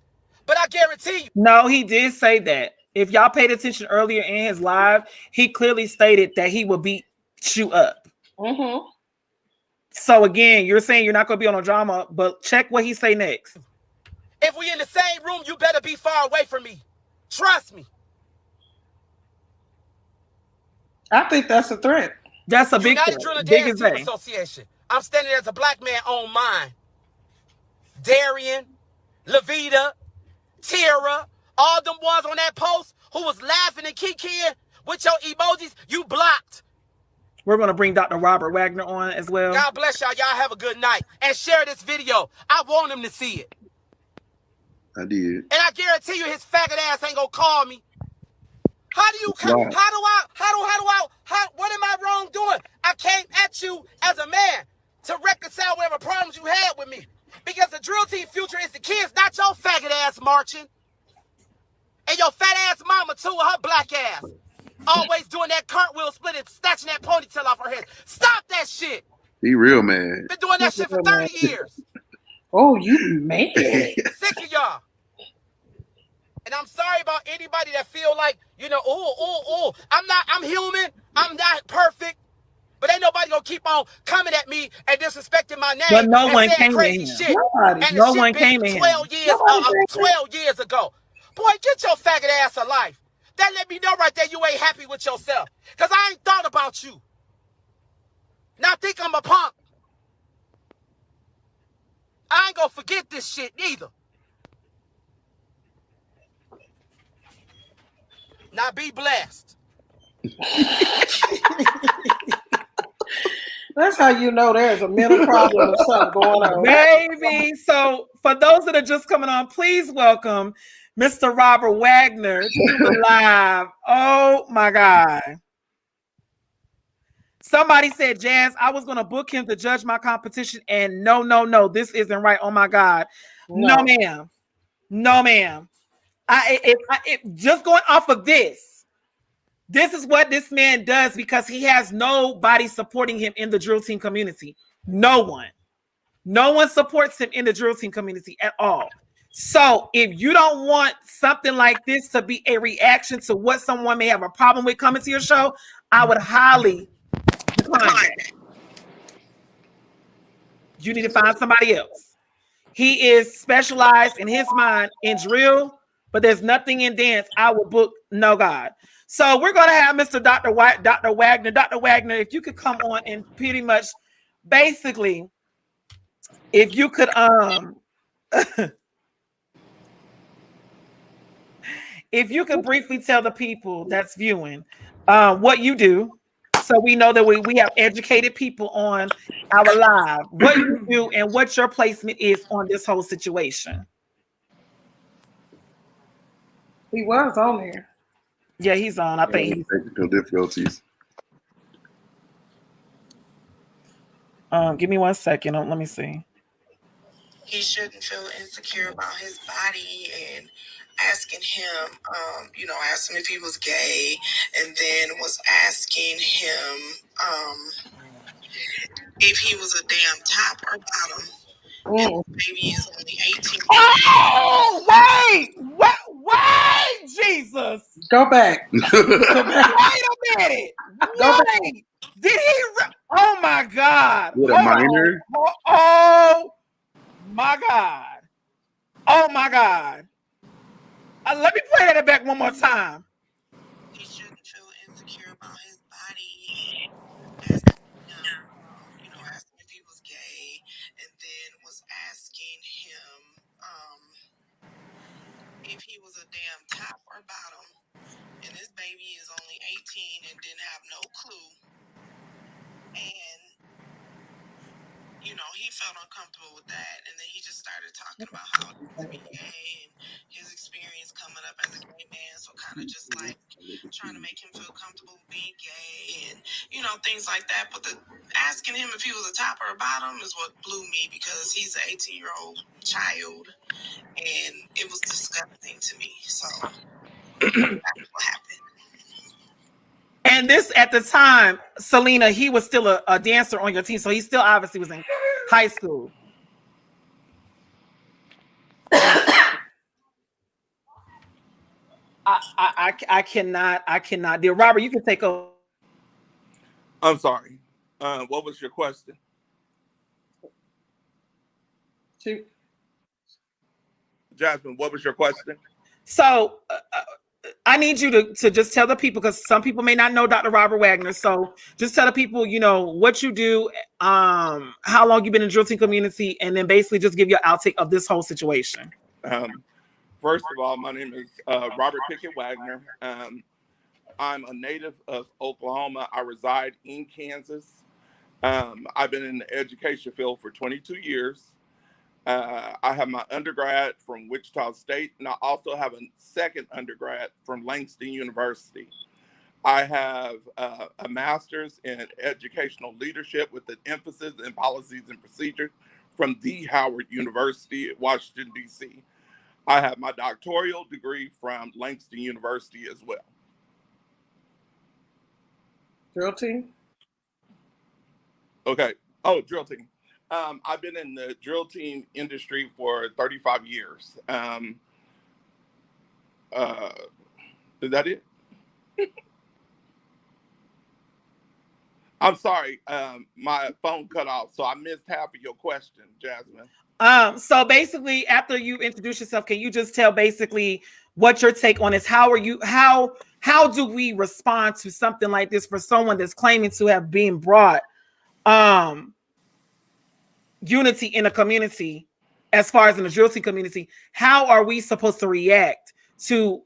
But I guarantee you. No, he did say that. If y'all paid attention earlier in his live, he clearly stated that he would beat you up. Mm-hmm. So again, you're saying you're not going to be on a drama, but check what he say next. If we in the same room, you better be far away from me. Trust me. I think that's a threat. That's a big United Drill and Dance Team Association. I'm standing as a black man on mine. Darian, Levita, Tira, all them ones on that post who was laughing and kikiing with your emojis, you blocked. We're going to bring Dr. Robert Wagner on as well. God bless y'all. Y'all have a good night. And share this video. I want him to see it. I did. And I guarantee you his faggot ass ain't going to call me. How do you come? Wow. What am I wrong doing? I came at you as a man to reconcile whatever problems you had with me. Because the drill team future is the kids, not your faggot ass marching. And your fat ass mama too, with her black ass. Always doing that cartwheel split and snatching that ponytail off her head. Stop that shit. He real man. Been doing that shit for 30 years. Oh, you mad? Sick of y'all. And I'm sorry about anybody that feel like, I'm human. I'm not perfect. But ain't nobody gonna keep on coming at me and disrespecting my But name no and one saying came to crazy him. shit. Nobody. And the No shit one been came to him. 12 years ago. Boy, get your faggot ass a life. That let me know right there you ain't happy with yourself. Cause I ain't thought about you. Now think I'm a punk. I ain't gonna forget this shit neither. Now be blessed. That's how you know there's a mental problem or something going on. Baby. So for those that are just coming on, please welcome Mr. Robert Wagner to the live. Oh my God. Somebody said, Jazz, I was going to book him to judge my competition. And no, this isn't right. Oh my God. No, ma'am. No, ma'am. Just going off of this is what this man does because he has nobody supporting him in the drill team community. No one supports him in the drill team community at all. So if you don't want something like this to be a reaction to what someone may have a problem with coming to your show, I would highly decline it. You need to find somebody else. He is specialized in his mind in drill, but there's nothing in dance. I will book no God. So we're going to have Mr. Dr. Wagner. Dr. Wagner, if you could come on and pretty much basically, if you could if you could briefly tell the people that's viewing what you do, so we know that we have educated people on our live, what you do and what your placement is on this whole situation. He was on there. Yeah, he's on. I think technical difficulties. Give me 1 second. Let me see. He shouldn't feel insecure about his body and asking him, asking if he was gay, and then was asking him if he was a damn top or bottom. And this baby is only 18. Oh, wait, Jesus. Go back. Go back. Wait a minute. Wait. Did he? Oh my God. What a minor. Oh my God. Oh my God. Let me play that back one more time. He shouldn't feel insecure about his body and asking him, asking if he was gay, and then was asking him if he was a damn top or bottom. And this baby is only 18 and didn't have no clue. And he felt uncomfortable with that, and then he just started talking about how he used to be gay and his experience coming up as a gay man, so kind of just like trying to make him feel comfortable being gay and things like that. But asking him if he was a top or a bottom is what blew me, because he's an 18-year-old child, and it was disgusting to me. So that's what happened. And this, at the time, Selena, he was still a dancer on your team, so he still obviously was in high school. I cannot deal. Robert, you can take over. I'm sorry. What was your question? Jasmine, what was your question? So I need you to just tell the people, because some people may not know Dr. Robert Wagner. So just tell the people, what you do, how long you've been in the drill team community, and then basically just give your outtake of this whole situation. First of all, my name is Robert Pickett Wagner. I'm a native of Oklahoma. I reside in Kansas. I've been in the education field for 22 years. I have my undergrad from Wichita State, and I also have a second undergrad from Langston University. I have a master's in educational leadership with an emphasis in policies and procedures from the Howard University at Washington, D.C. I have my doctoral degree from Langston University as well. Drill team. Okay. Oh, drill team. I've been in the drill team industry for 35 years. Is that it? I'm sorry. My phone cut off, so I missed half of your question, Jasmine. So basically, after you introduce yourself, can you just tell basically what your take on is? How do we respond to something like this for someone that's claiming to have been brought unity in a community, as far as in the drill team community? How are we supposed to react to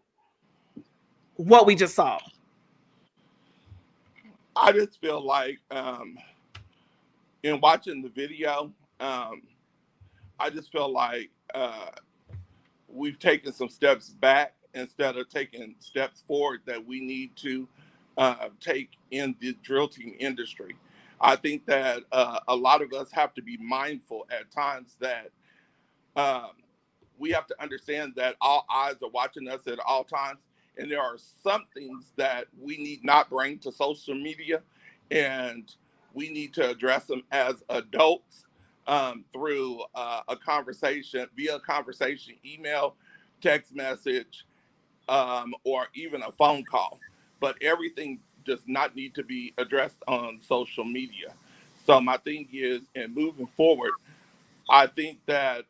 what we just saw? I just feel like in watching the video, I just feel like we've taken some steps back instead of taking steps forward that we need to take in the drill team industry. I think that a lot of us have to be mindful at times that we have to understand that all eyes are watching us at all times. And there are some things that we need not bring to social media, and we need to address them as adults through a conversation, via conversation, email, text message, or even a phone call. But everything does not need to be addressed on social media. So my thing is, in moving forward, I think that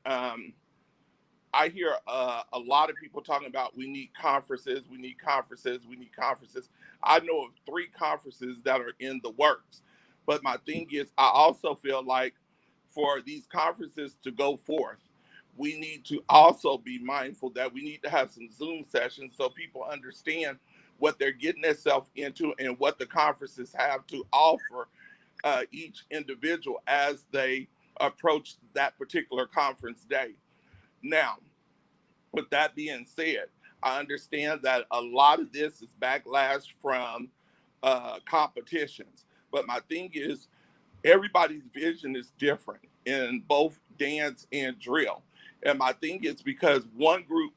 I hear a lot of people talking about we need conferences, we need conferences, we need conferences. I know of 3 conferences that are in the works. But my thing is, I also feel like for these conferences to go forth, we need to also be mindful that we need to have some Zoom sessions so people understand what they're getting themselves into and what the conferences have to offer each individual as they approach that particular conference day. Now, with that being said, I understand that a lot of this is backlash from competitions. But my thing is, everybody's vision is different in both dance and drill. And my thing is because one group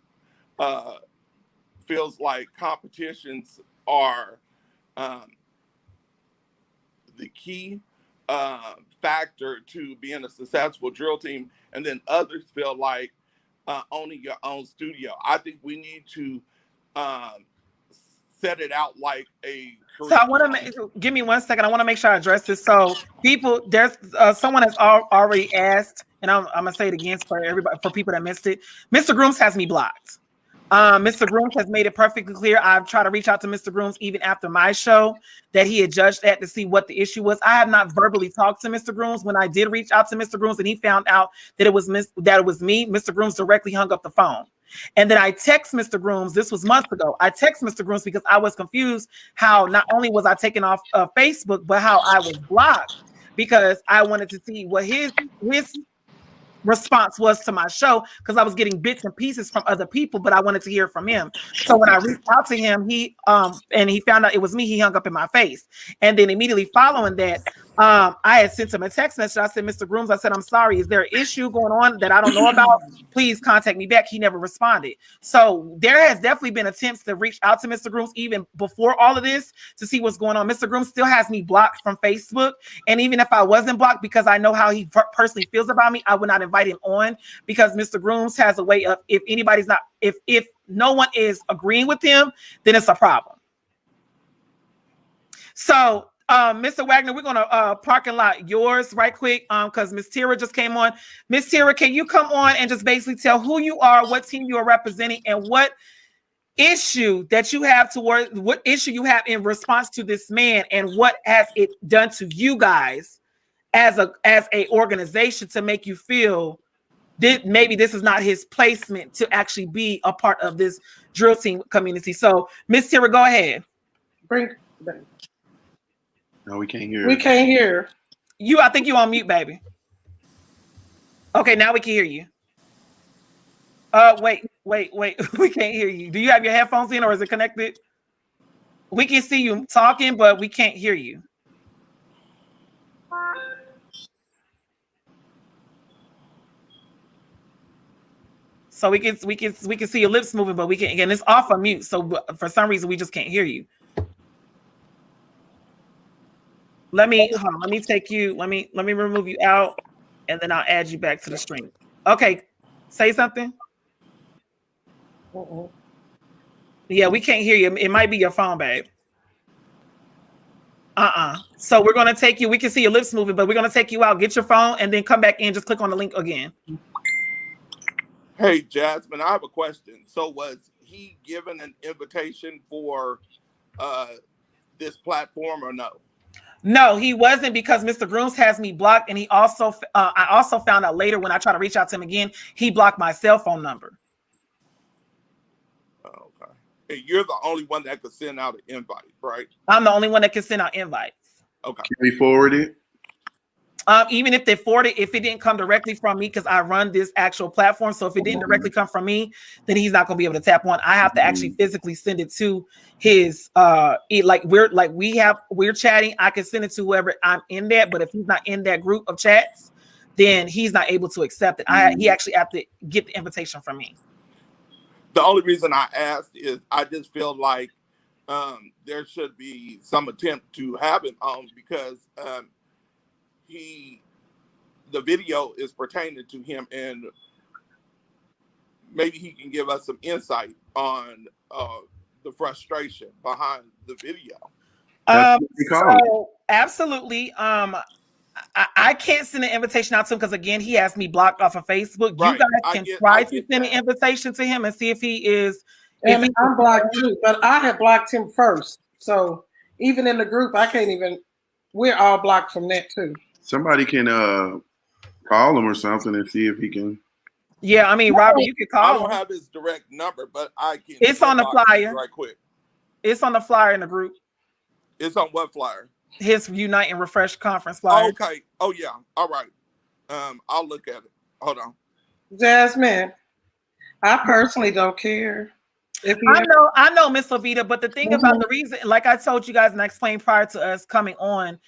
feels like competitions are the key factor to being a successful drill team, and then others feel like owning your own studio. I think we need to set it out like a So I want to give me 1 second. I want to make sure I address this. So there's someone has already asked, and I'm gonna say it again for everybody, for people that missed it. Mr. Grooms has me blocked. Mr. Grooms has made it perfectly clear. I've tried to reach out to Mr. Grooms even after my show that he had judged that to see what the issue was. I have not verbally talked to Mr. Grooms. When I did reach out to Mr. Grooms and he found out that it was me, Mr. Grooms directly hung up the phone. And then I text Mr. Grooms. This was months ago. I text Mr. Grooms because I was confused how not only was I taken off Facebook, but how I was blocked, because I wanted to see what his response was to my show, because I was getting bits and pieces from other people, but I wanted to hear from him. So when I reached out to him, he found out it was me, he hung up in my face. And then immediately following that, I had sent him a text message. I said, Mr. Grooms, I said, I'm sorry, is there an issue going on that I don't know about? Please contact me back. He never responded. So there has definitely been attempts to reach out to Mr. Grooms even before all of this to see what's going on. Mr. Grooms still has me blocked from Facebook. And even if I wasn't blocked, because I know how he personally feels about me, I would not invite him on, because Mr. Grooms has a way of, if no one is agreeing with him, then it's a problem. So Mr. Wagner, we're gonna parking lot yours right quick, because Miss Tira just came on. Miss Tira, can you come on and just basically tell who you are, what team you are representing, and what issue that you have what issue you have in response to this man, and what has it done to you guys as a organization to make you feel that maybe this is not his placement to actually be a part of this drill team community. So Miss Tira, go ahead. No, we can't hear. We can't hear you. I think you on mute, baby. Okay, now we can hear you. Wait. We can't hear you. Do you have your headphones in, or is it connected? We can see you talking, but we can't hear you. So we can see your lips moving, but we can, again, it's off of mute. So for some reason we just can't hear you. Let me take you. Let me remove you out, and then I'll add you back to the stream. Okay, say something. Yeah, we can't hear you. It might be your phone, babe. So we're gonna take you. We can see your lips moving, but we're gonna take you out. Get your phone, and then come back in. Just click on the link again. Hey, Jasmine, I have a question. So was he given an invitation for this platform or no? No, he wasn't, because Mr. Grooms has me blocked, and he also I also found out later when I try to reach out to him again, he blocked my cell phone number. Okay. And you're the only one that could send out an invite, right? I'm the only one that can send out invites. Okay. Can we forward it? Even if they forward it, if it didn't come directly from me, because I run this actual platform. So if it didn't directly come from me, then he's not going to be able to tap on. I have to actually physically send it to his we're chatting. I can send it to whoever I'm in that, but if he's not in that group of chats, then he's not able to accept it. He actually have to get the invitation from me. The only reason I asked is I just feel like there should be some attempt to have him on, because the video is pertaining to him, and maybe he can give us some insight on the frustration behind the video. So absolutely. I can't send an invitation out to him because, again, he has me blocked off of Facebook. Right. You guys can try to send an invitation to him and see if he is. And I'm blocked too, but I had blocked him first. So even in the group, I can't even. We're all blocked from that too. Somebody can call him or something and see if he can. Yeah, I mean, Robert, you can call him. I don't have his direct number, but I can. It's on the flyer. Right quick. It's on the flyer in the group. It's on what flyer? His Unite and Refresh conference flyer. Okay. Oh yeah. All right. I'll look at it. Hold on. Jasmine, I personally don't care. I know, Miss Lavita, but the thing about the reason, like I told you guys and I explained prior to us coming on,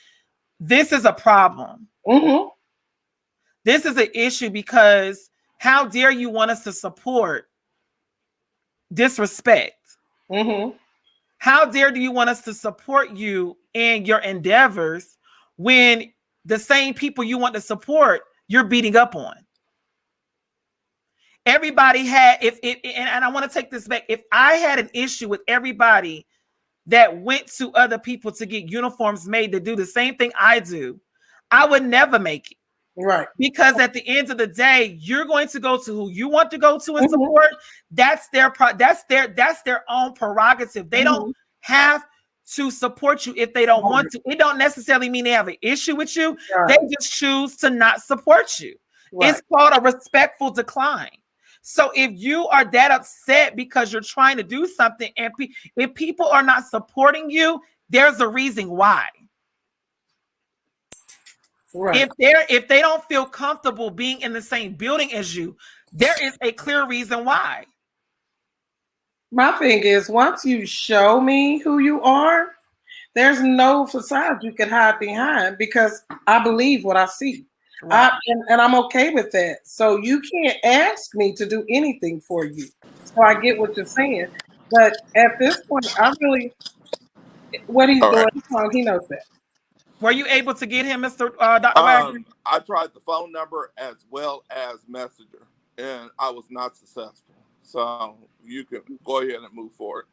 this is a problem. This is an issue, because how dare you want us to support disrespect? How dare do you want us to support you in your endeavors when the same people you want to support, you're beating up on? Everybody had, and I want to take this back. If I had an issue with everybody that went to other people to get uniforms made to do the same thing I do, I would never make it. Right. Because at the end of the day, you're going to go to who you want to go to and support. That's their own prerogative. They don't have to support you if they don't want to. It don't necessarily mean they have an issue with you. Right. They just choose to not support you. Right. It's called a respectful decline. So if you are that upset because you're trying to do something, and if people are not supporting you, there's a reason why. Right. If they don't feel comfortable being in the same building as you, there is a clear reason why. My thing is, once you show me who you are, there's no facade you can hide behind, because I believe what I see. Right. And I'm okay with that. So you can't ask me to do anything for you. So I get what you're saying. But at this point, I really, what he's doing, he knows that. Were you able to get him, Mr. Dr. Wagner? I tried the phone number as well as Messenger, and I was not successful. So you can go ahead and move forward.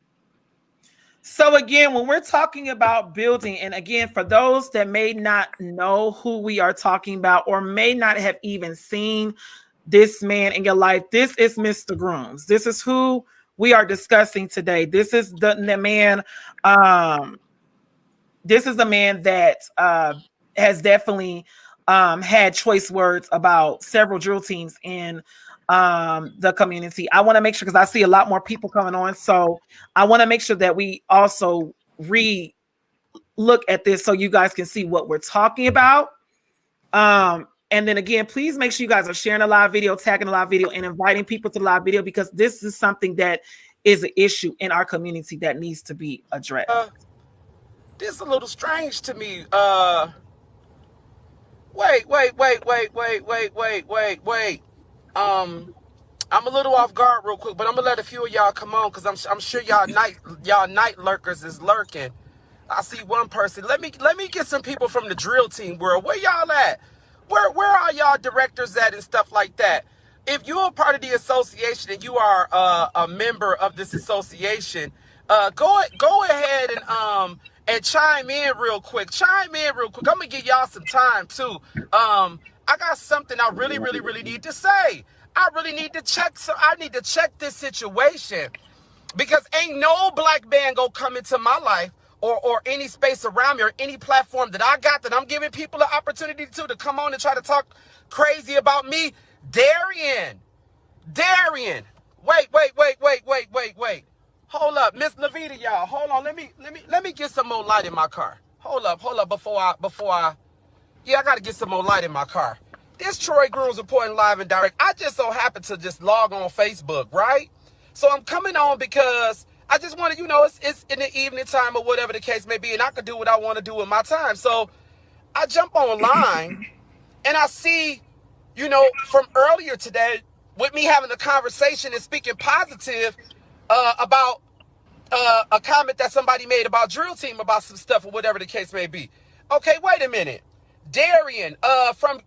So again, when we're talking about building, and again, for those that may not know who we are talking about or may not have even seen this man in your life, this is Mr. Grooms. This is who we are discussing today. This is the man. This is the man that has definitely had choice words about several drill teams in the community. I want to make sure, because I see a lot more people coming on, so I want to make sure that we also look at this so you guys can see what we're talking about. And then again, please make sure you guys are sharing a live video, tagging a live video, and inviting people to the live video, because this is something that is an issue in our community that needs to be addressed. This is a little strange to me. Wait. I'm a little off guard real quick, but I'm gonna let a few of y'all come on, because I'm sure y'all night lurkers is lurking. I see one person. Let me get some people from the drill team world. Where y'all at? Where are y'all directors at and stuff like that? If you're a part of the association and you are a member of this association, go ahead and chime in real quick. Chime in real quick. I'm gonna give y'all some time too. I got something I really need to say. I really need to check. So I need to check this situation. Because ain't no black man gonna come into my life or any space around me or any platform that I got that I'm giving people the opportunity to come on and try to talk crazy about me. Darian. Wait. Hold up, Miss Levita, y'all. Hold on. Let me get some more light in my car. Hold up before I yeah, I gotta get some more light in my car. This Troy Grooms reporting live and direct. I just so happen to just log on Facebook, right? So I'm coming on because I just want to, it's in the evening time or whatever the case may be, and I can do what I want to do with my time. So I jump online and I see, from earlier today with me having a conversation and speaking positive about a comment that somebody made about drill team about some stuff or whatever the case may be. Okay, wait a minute. Darian, from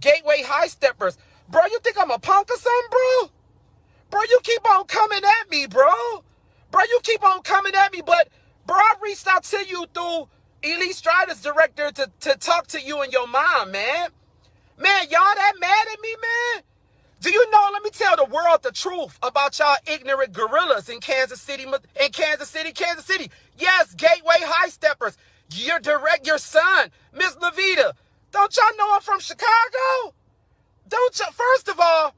Gateway High Steppers. Bro, you think I'm a punk or something, bro? Bro, you keep on coming at me, bro. Bro, you keep on coming at me, but bro, I reached out to you through Elite Strider's director to talk to you and your mom, man. Man, y'all that mad at me, man? Do you know, let me tell the world the truth about y'all ignorant gorillas in Kansas City. Yes, Gateway High Steppers. Your son, Miss Levita. Don't y'all know I'm from Chicago? First of all,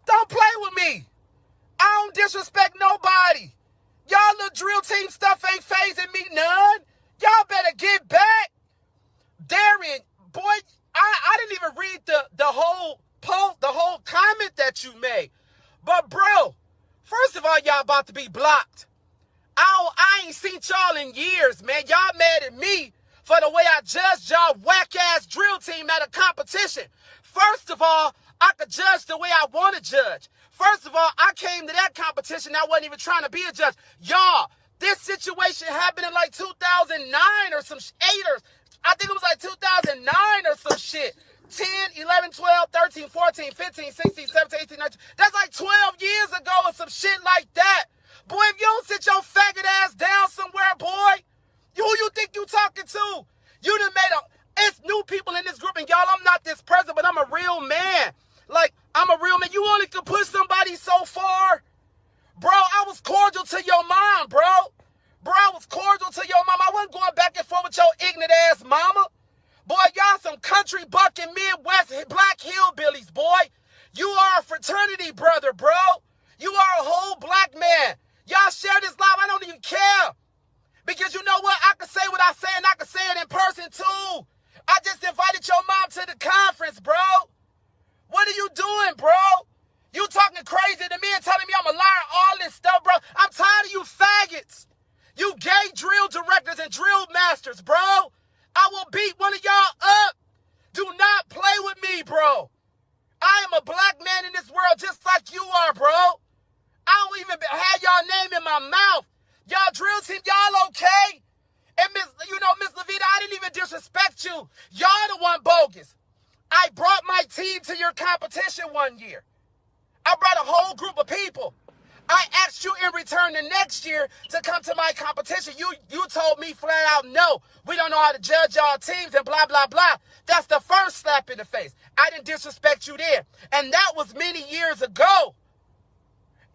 don't play with me. I don't disrespect nobody. Y'all little drill team stuff ain't phasing me none. Y'all better get back. Darian, boy, I didn't even read the whole post, the whole comment that you made. But bro, first of all, y'all about to be blocked. I ain't seen y'all in years, man. Y'all mad at me for the way I judged y'all whack-ass drill team at a competition. First of all, I could judge the way I want to judge. First of all, I came to that competition. I wasn't even trying to be a judge. Y'all, this situation happened in like 2009 or some 8 or I think it was like 2009 or some shit. 10, 11, 12, 13, 14, 15, 16, 17, 18, 19. That's like 12 years ago or some shit like that. Boy, if you don't sit your faggot ass down somewhere, boy, who you think you talking to? You done it's new people in this group, and y'all, I'm not this person, but I'm a real man. Like, I'm a real man. You only can push somebody so far. Bro, I was cordial to your mom, bro. Bro, I was cordial to your mom. I wasn't going back and forth with your ignorant ass mama. Boy, y'all some country bucking Midwest black hillbillies, boy. You are a fraternity brother, bro. You are a whole black man. Y'all share this live. I don't even care. Because you know what? I can say what I say, and I can say it in person, too. I just invited your mom to the conference, bro. What are you doing, bro? You talking crazy to me and telling me I'm a liar, all this stuff, bro. I'm tired of you faggots. You gay drill directors and drill masters, bro. I will beat one of y'all up. Do not play with me, bro. I am a black man in this world just like you are, bro. I don't even have y'all name in my mouth. Y'all drill team, y'all okay? And Miss Levita, I didn't even disrespect you. Y'all the one bogus. I brought my team to your competition one year. I brought a whole group of people. I asked you in return the next year to come to my competition. You told me flat out, no, we don't know how to judge y'all teams and blah, blah, blah. That's the first slap in the face. I didn't disrespect you there. And that was many years ago.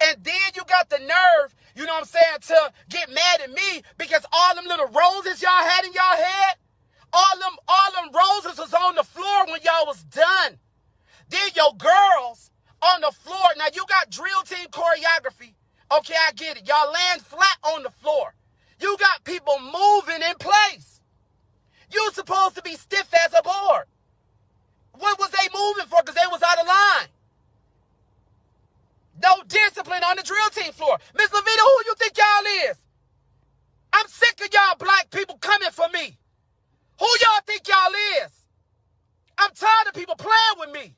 And then you got the nerve, you know what I'm saying, to get mad at me because all them little roses y'all had in y'all head, all them roses was on the floor when y'all was done. Then your girls on the floor. Now you got drill team choreography. Okay, I get it. Y'all land flat on the floor. You got people moving in place. You supposed to be stiff as a board. What was they moving for? Because they was out of line. No discipline on the drill team floor. Miss Levita, who you think y'all is? I'm sick of y'all black people coming for me. Who y'all think y'all is? I'm tired of people playing with me.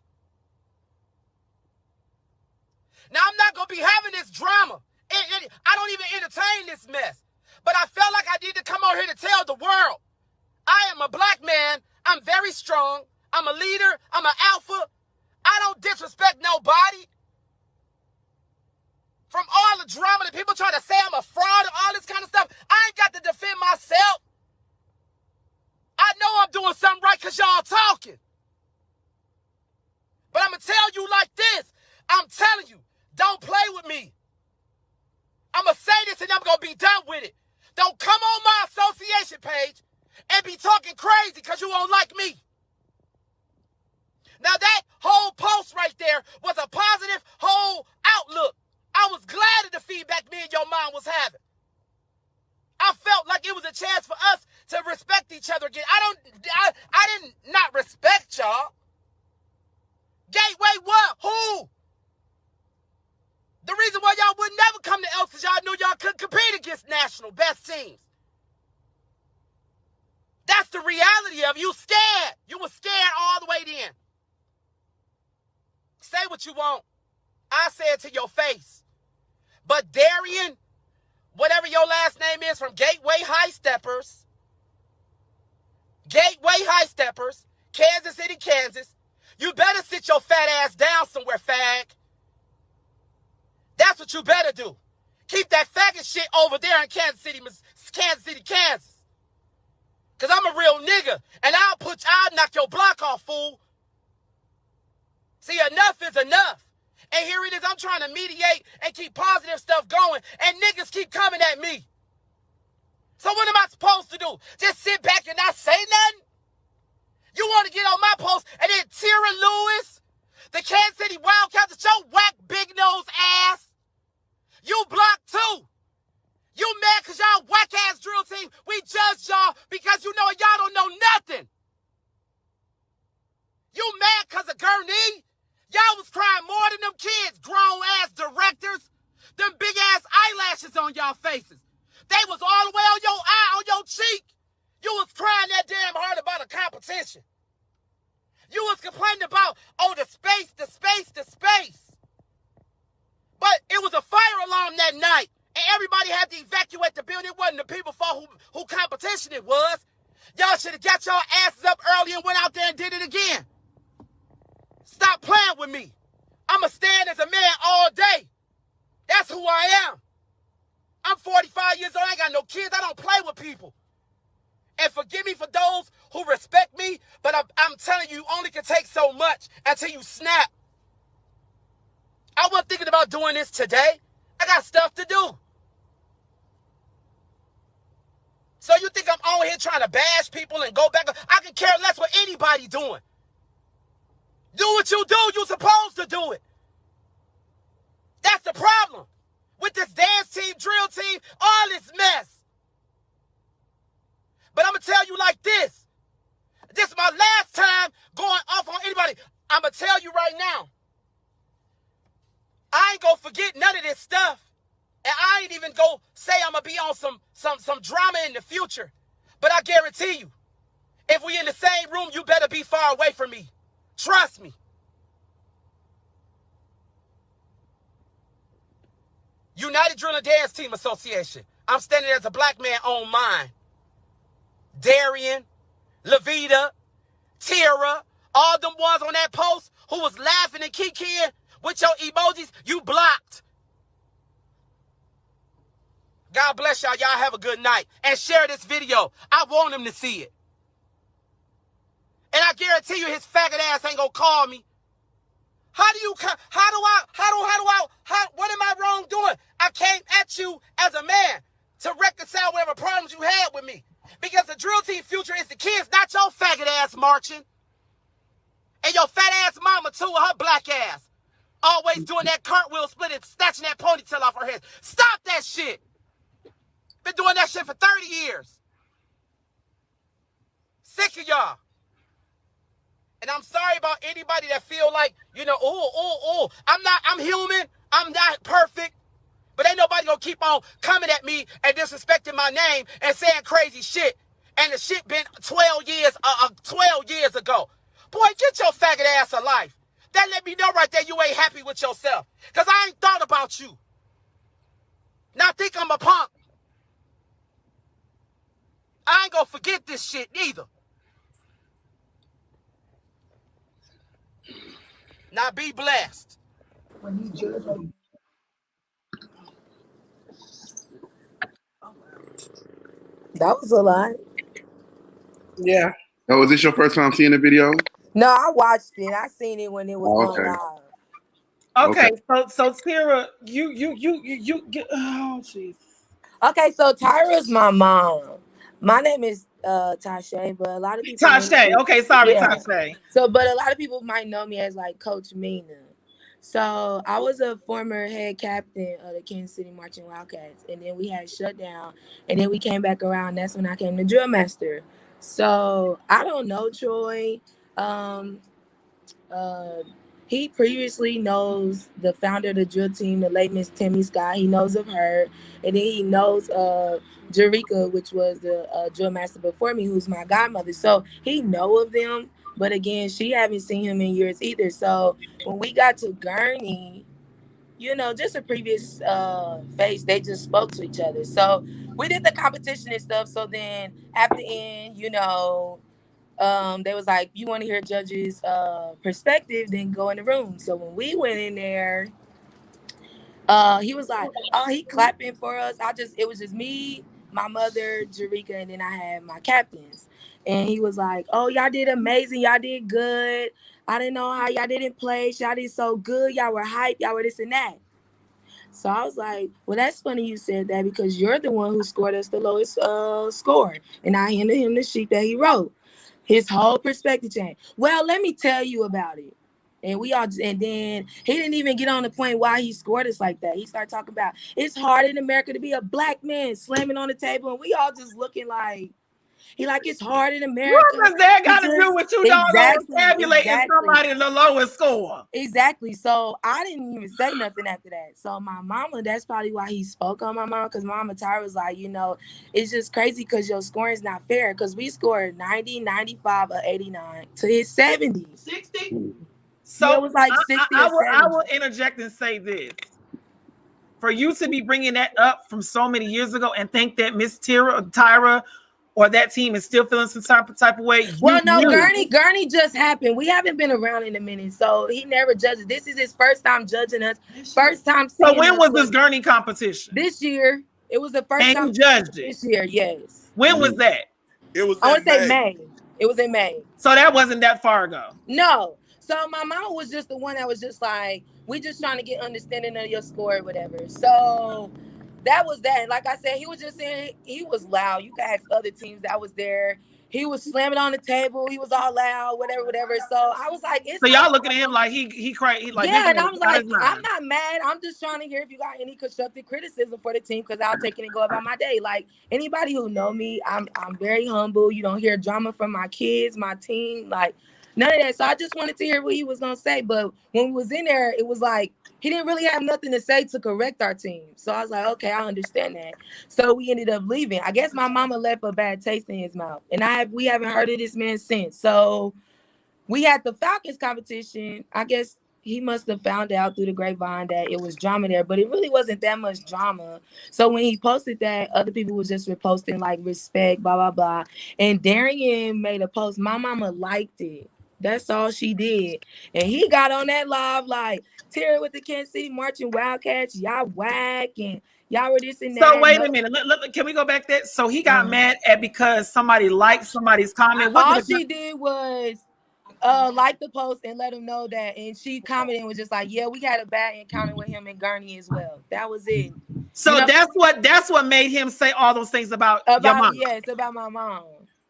Now, I'm not going to be having this drama. I don't even entertain this mess. But I felt like I need to come on here to tell the world, I am a black man. I'm very strong. I'm a leader. I'm an alpha. I don't disrespect nobody. From all the drama that people try to say I'm a fraud and all this kind of stuff, I ain't got to defend myself. I know I'm doing something right because y'all talking. But I'm going to tell you like this. I'm telling you, don't play with me. I'm going to say this and I'm going to be done with it. Don't come on my association page and be talking crazy because you won't like me. Now that whole post right there was a positive whole outlook. I was glad of the feedback me and your mom was having. I felt like it was a chance for us to respect each other again. I didn't not respect y'all. Gateway what? Who? The reason why y'all would never come to Elks is y'all knew y'all couldn't compete against national best teams. That's the reality of you scared. You were scared all the way then. Say what you want. I say it to your face. But Darian, whatever your last name is, from Gateway High Steppers, Kansas City, Kansas, you better sit your fat ass down somewhere, fag. That's what you better do. Keep that faggot shit over there in Kansas City, Kansas. Because I'm a real nigga, and I'll knock your block off, fool. See, enough is enough. And here it is, I'm trying to mediate and keep positive stuff going, and niggas keep coming at me. So what am I supposed to do? Just sit back and not say nothing? You want to get on my post, and then Tyra Lewis, the Kansas City Wildcats, your whack big nose ass, you blocked too. You mad because y'all whack ass drill team, we judged y'all because you know y'all don't know nothing. You mad because of Gurney? Y'all was crying more than them kids, grown-ass directors. Them big-ass eyelashes on y'all faces. They was all the way on your eye, on your cheek. You was crying that damn hard about a competition. You was complaining about, oh, the space. But it was a fire alarm that night, and everybody had to evacuate the building. It wasn't the people for who competition it was. Y'all should have got y'all asses up early and went out there and did it again. Stop playing with me. I'ma stand as a man all day. That's who I am. I'm 45 years old. I ain't got no kids. I don't play with people. And forgive me for those who respect me, but I'm telling you, you only can take so much until you snap. I wasn't thinking about doing this today. I got stuff to do. So you think I'm on here trying to bash people and go back? I can care less what anybody doing. Do what you do. You're supposed to do it. That's the problem with this dance team, drill team, all this mess. But I'm going to tell you like this. This is my last time going off on anybody. I'm going to tell you right now. I ain't going to forget none of this stuff. And I ain't even going to say I'm going to be on some drama in the future. But I guarantee you, if we in the same room, you better be far away from me. Trust me. United Drill and Dance Team Association. I'm standing as a black man on mine. Darian, Levita, Tira, all them ones on that post who was laughing and kikiing with your emojis, you blocked. God bless y'all. Y'all have a good night. And share this video. I want him to see it. And I guarantee you his faggot ass ain't gonna call me. What am I wrong doing? I came at you as a man to reconcile whatever problems you had with me. Because the drill team future is the kids, not your faggot ass marching. And your fat ass mama too, with her black ass. Always doing that cartwheel split and snatching that ponytail off her head. Stop that shit. Been doing that shit for 30 years. Sick of y'all. And I'm sorry about anybody that feel like, I'm human. I'm not perfect. But ain't nobody gonna keep on coming at me and disrespecting my name and saying crazy shit. And the shit been 12 years ago. Boy, get your faggot ass a life. That let me know right there you ain't happy with yourself. Because I ain't thought about you. Now think I'm a punk. I ain't gonna forget this shit neither. Now be blessed. When he judged me. That was a lot. Yeah. Oh, is this your first time seeing the video? No, I watched it. I seen it when it was Oh, going okay. live. Okay, Okay. so Tara, you get, oh Jesus. Okay, so Tyra's my mom. My name is Tasha, but a lot of people know Tashay. me. Okay, sorry, Yeah. Tashay. So, but a lot of people might know me as like Coach Mina. So I was a former head captain of the Kansas City Marching Wildcats, and then we had shut down, and then we came back around. That's when I came to drill master. So I don't know Troy. Um, uh, he previously knows the founder of the drill team, the late Miss Timmy Scott. He knows of her, and then he knows Jerika, which was the drill master before me, who's my godmother. So he know of them, but again, she haven't seen him in years either. So when we got to Gurney, just a previous phase, they just spoke to each other. So we did the competition and stuff. So then at the end, they was like, you want to hear judges perspective, then go in the room. So when we went in there, he was like, oh, he clapping for us. It was just me, my mother, Jerika, and then I had my captains. And he was like, oh, y'all did amazing, y'all did good. I didn't know how y'all didn't play, y'all did so good, y'all were hype, y'all were this and that. So I was like, well, that's funny you said that, because you're the one who scored us the lowest score. And I handed him the sheet that he wrote. His whole perspective changed. Well, let me tell you about it. And then he didn't even get on the point why he scored us like that. He started talking about it's hard in America to be a black man, slamming on the table, and we all just looking like it's hard in America. What does that got to do Just with you doggone exactly, tabulating somebody the lowest score? exactly. So I didn't even say nothing after that. So my mama, that's probably why he spoke on my mama, because Mama Tyra was like, it's just crazy because your scoring is not fair, because we scored 90, 95, or 89 to his 70. 60? So Yeah, it was like 60 or 70. I will interject and say this. For you to be bringing that up from so many years ago and think that Miss Tyra or that team is still feeling some type of way, Well, no, knew. Gurney just happened. We haven't been around in a minute, so he never judges. This is his first time judging us. First time seeing So when us was this Gurney competition? this year. It was the first And time you judged it this year. Yes. When was that? It was I want in to say May. May. It was in May. So that wasn't that far ago. No. So my mama was just the one that was just like, we just trying to get understanding of your score or whatever. So that was that. Like I said, he was just saying he was loud. You could ask other teams that was there. He was slamming on the table. He was all loud, whatever. So I was like, it's So y'all all looking at him like he crazy, like yeah, this and man I is was out like, his mind. I'm not mad. I'm just trying to hear if you got any constructive criticism for the team, because I'll take it and go about my day. Like anybody who know me, I'm very humble. You don't hear drama from my kids, my team, like none of that. So I just wanted to hear what he was gonna say. But when we was in there, it was like he didn't really have nothing to say to correct our team. So I was like, okay, I understand that. So we ended up leaving. I guess my mama left a bad taste in his mouth, and we haven't heard of this man since. So we had the Falcons competition. I guess he must have found out through the grapevine that it was drama there, but it really wasn't that much drama. So when he posted that, other people was just reposting like respect, blah, blah, blah. And Darian made a post. My mama liked it. That's all she did. And he got on that live like, Terry with the Kansas City Marching Wildcats, y'all whack, and y'all were this and that. So wait a minute. Can we go back there? So he got mad at because somebody liked somebody's comment. What All did she did was like the post and let him know that, and she commented and was just like, yeah, we had a bad encounter with him and Gurney as well. That was it. So that's what made him say all those things about your mom. Yes, about my mom.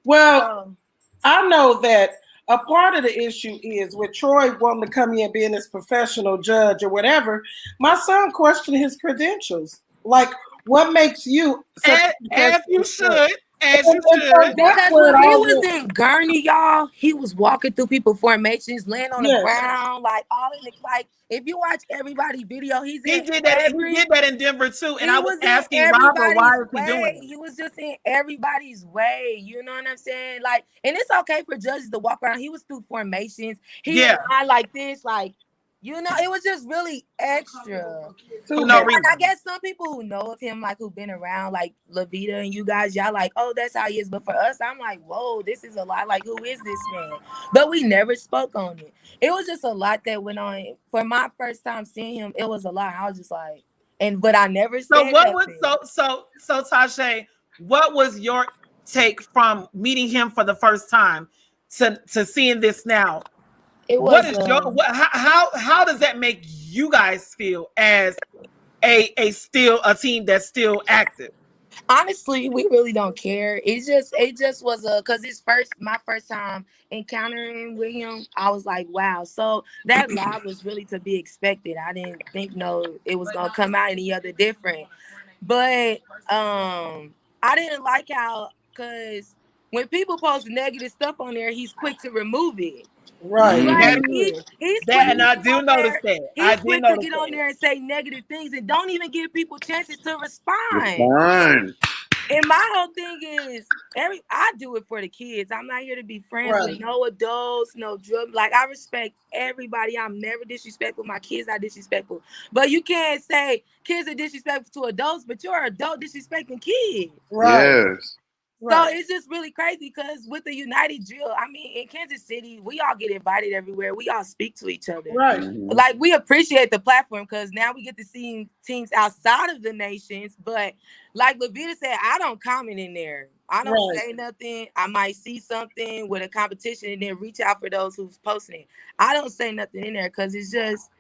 Well, I know that a part of the issue is with Troy wanting to come in being this professional judge or whatever. My son questioned his credentials. Like, what makes you as you should? As and, you and so should. Because when we was in Gurney, y'all, he was walking through people formations, laying on the ground, like all in the like. If you watch everybody's video, he did that in Denver too. And I was asking Robert, why is he doing it? He was just in everybody's way. You know what I'm saying? Like, and it's okay for judges to walk around. He was through formations. He didn't lie like this, like You know, it was just really extra. For no reason. I guess some people who know of him, like who've been around, like Lavita and you guys, y'all like, oh, that's how he is. But for us, I'm like, whoa, this is a lot. Like, who is this man? But we never spoke on it. It was just a lot that went on. For my first time seeing him, it was a lot. I was just like, but I never said. So what nothing. was so Tasha, what was your take from meeting him for the first time to seeing this now? What is your how does that make you guys feel as a team that's still active? Honestly, we really don't care. It just was because my first time encountering with him, I was like, wow. So that live was really to be expected. I didn't think it was gonna come out any other different. But I didn't like how, because when people post negative stuff on there, he's quick to remove it. Right. Like he's quick and I do notice that. He's quick to get on there and say negative things and don't even give people chances to respond. And my whole thing is, I do it for the kids. I'm not here to be friends with no adults, no drug. Like, I respect everybody. I'm never disrespectful. My kids are disrespectful. But you can't say kids are disrespectful to adults, but you're an adult disrespecting kids. Right. Yes. So it's just really crazy because with the United Drill, I mean, in Kansas City, we all get invited everywhere. We all speak to each other. Right. Like, we appreciate the platform because now we get to see teams outside of the nations. But like Lavita said, I don't comment in there. I don't say nothing. I might see something with a competition and then reach out for those who's posting it. I don't say nothing in there because it's just,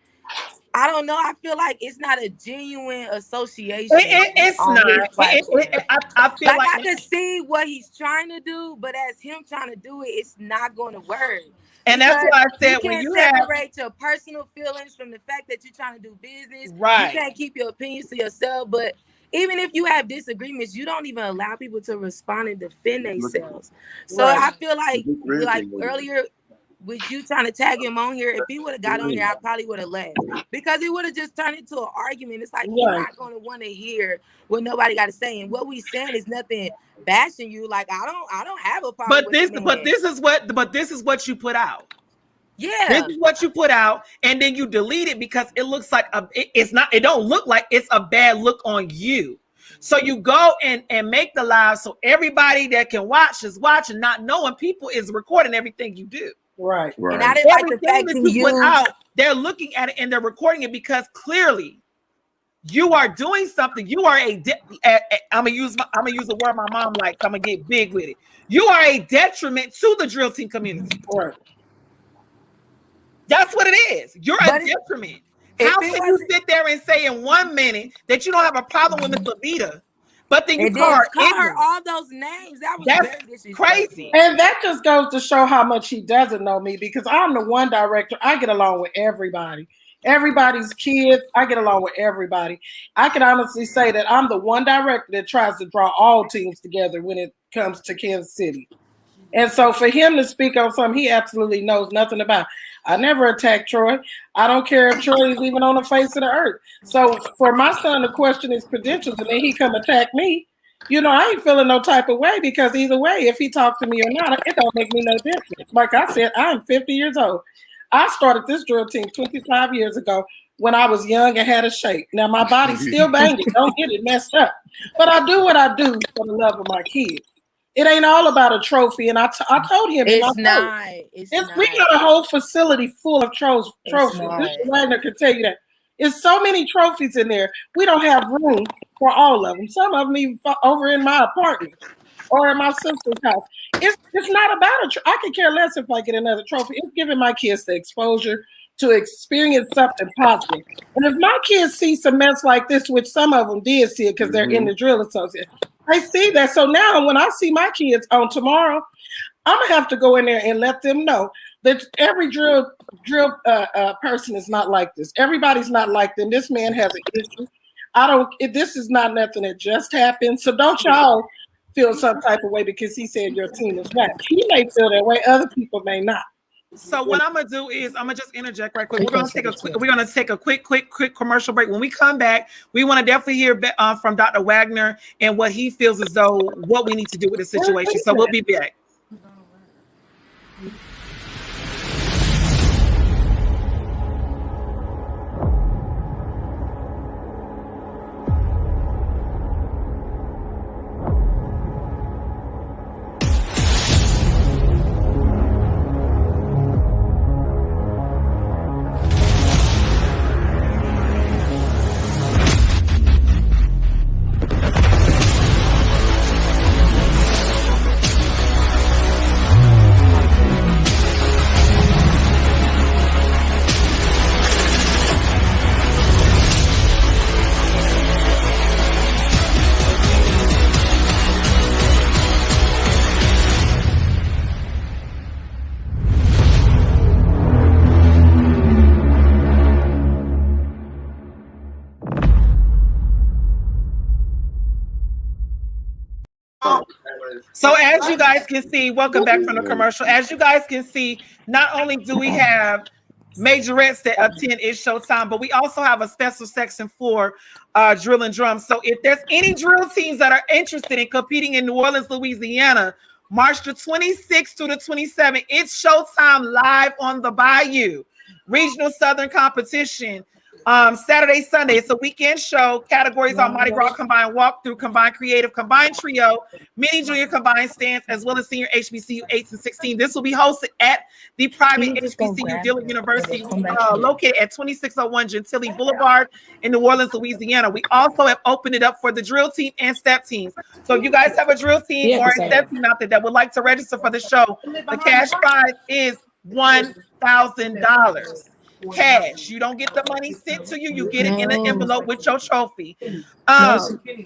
I don't know. I feel like it's not a genuine association. It's not. I feel like I can see what he's trying to do, but as him trying to do it, it's not going to work. And that's why I said when you separate your personal feelings from the fact that you're trying to do business. Right. You can't keep your opinions to yourself. But even if you have disagreements, you don't even allow people to respond and defend themselves. So I feel like earlier, with you trying to tag him on here, if he would have got on here, I probably would have left because it would have just turned into an argument. It's like you're not going to want to hear what nobody got to say, and what we saying is nothing bashing you. Like I don't have a problem. But this is what you put out. Yeah, this is what you put out, and then you delete it because it looks like it's not. It don't look like it's a bad look on you. So you go and make the live so everybody that can watch is watching, not knowing people is recording everything you do. Right. And I didn't like the fact that you put out, they're looking at it and they're recording it because clearly you are doing something. You are I'm gonna use a word my mom likes. I'm gonna get big with it. You are a detriment to the drill team community. Right. That's what it is. You're a detriment. How can you sit there and say in 1 minute that you don't have a problem with Miss Lavita, but then you call her all those names? That's very disrespectful. Crazy. And that just goes to show how much he doesn't know me, because I'm the one director. I get along with everybody. Everybody's kids, I get along with everybody. I can honestly say that I'm the one director that tries to draw all teams together when it comes to Kansas City. And so for him to speak on something he absolutely knows nothing about. I never attacked Troy. I don't care if Troy is even on the face of the earth. So for my son to question his credentials and then he come attack me, I ain't feeling no type of way, because either way, if he talks to me or not, it don't make me no difference. Like I said, I'm 50 years old. I started this drill team 25 years ago when I was young and had a shape. Now my body's still banging. Don't get it messed up. But I do what I do for the love of my kids. It ain't all about a trophy. And I told him. It's not. We got a whole facility full of trophies. Mr. Wagner can tell you that. There's so many trophies in there. We don't have room for all of them. Some of them even over in my apartment or in my sister's house. It's not about I could care less if I get another trophy. It's giving my kids the exposure to experience something positive. And if my kids see some mess like this, which some of them did see it because they're in the drill association, I see that. So now when I see my kids on tomorrow, I'm gonna have to go in there and let them know that every drill person is not like this. Everybody's not like them. This man has an issue. This is not nothing that just happened. So don't y'all feel some type of way because he said your team is bad. He may feel that way. Other people may not. So what I'm gonna do is I'm gonna just interject right quick. We're gonna take a quick commercial break. When we come back, we want to definitely hear from Dr. Wagner and what he feels as though what we need to do with the situation. So we'll be back. as you guys can see, welcome back from the commercial. As you guys can see, not only do we have majorettes that attend It's Showtime, but we also have a special section for drill and drums. So if there's any drill teams that are interested in competing in New Orleans, Louisiana, March the 26th to the 27th, It's Showtime live on the Bayou. Regional Southern competition. Saturday, Sunday. It's a weekend show. Categories are Mardi Gras combined walkthrough, combined creative, combined trio, mini junior combined stance, as well as senior HBCU 8s and 16. This will be hosted at the private HBCU Dillard University, located at 2601 Gentilly Boulevard in New Orleans, Louisiana. We also have opened it up for the drill team and step teams. So if you guys have a drill team or a step team out there that would like to register for the show, the cash prize is $1,000. Cash. You don't get the money sent to you. You get it in an envelope with your trophy.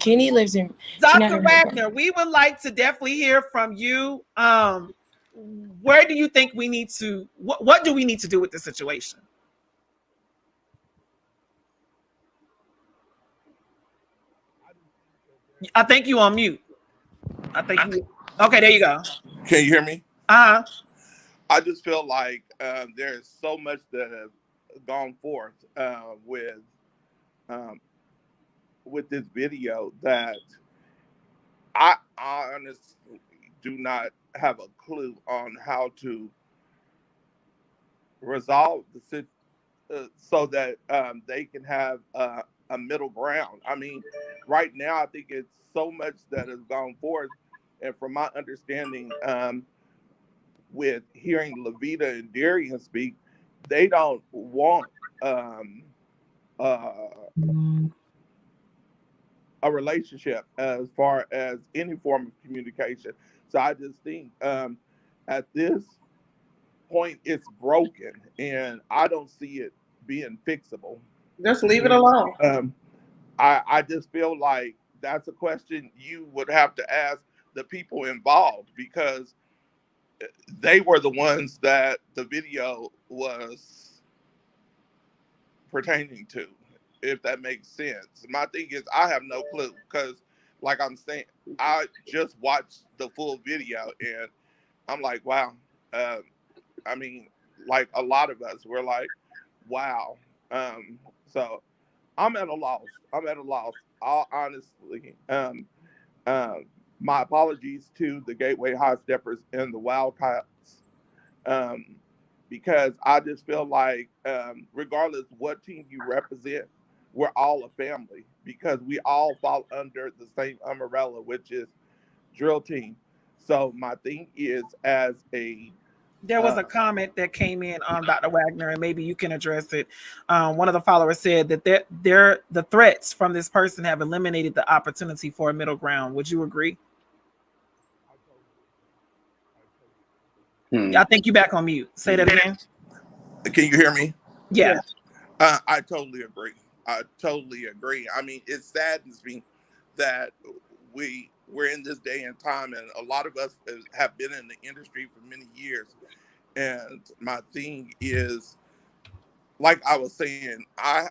Kenny lives in Dr. Wagner, we would like to definitely hear from you. Where do you think we need to, what do we need to do with the situation? I think you on mute. Okay, there you go. Can you hear me? Uh-huh. I just feel like there's so much that have gone forth with this video that I honestly do not have a clue on how to resolve the situation so that they can have a middle ground. I mean, right now I think it's so much that has gone forth, and from my understanding, with hearing Levita and Darian speak, they don't want a relationship as far as any form of communication. So I just think at this point it's broken, and I don't see it being fixable. Just leave it alone. I just feel like that's a question you would have to ask the people involved, because they were the ones that the video was pertaining to, if that makes sense. My thing is, I have no clue, because like I'm saying, I just watched the full video and I'm like, wow. I mean, like a lot of us were like, wow. So I'm at a loss. I'll honestly, my apologies to the Gateway High Steppers and the Wildcats, because I just feel like regardless what team you represent, we're all a family, because we all fall under the same umbrella, which is drill team. So my thing is, as a there was a comment that came in on Dr. Wagner, and maybe you can address it. One of the followers said that the threats from this person have eliminated the opportunity for a middle ground. Would you agree? I think you back on mute. Say that again. Can you hear me? Yeah. I totally agree. I mean, it saddens me that we're in this day and time, and a lot of us have been in the industry for many years. And my thing is, like I was saying, I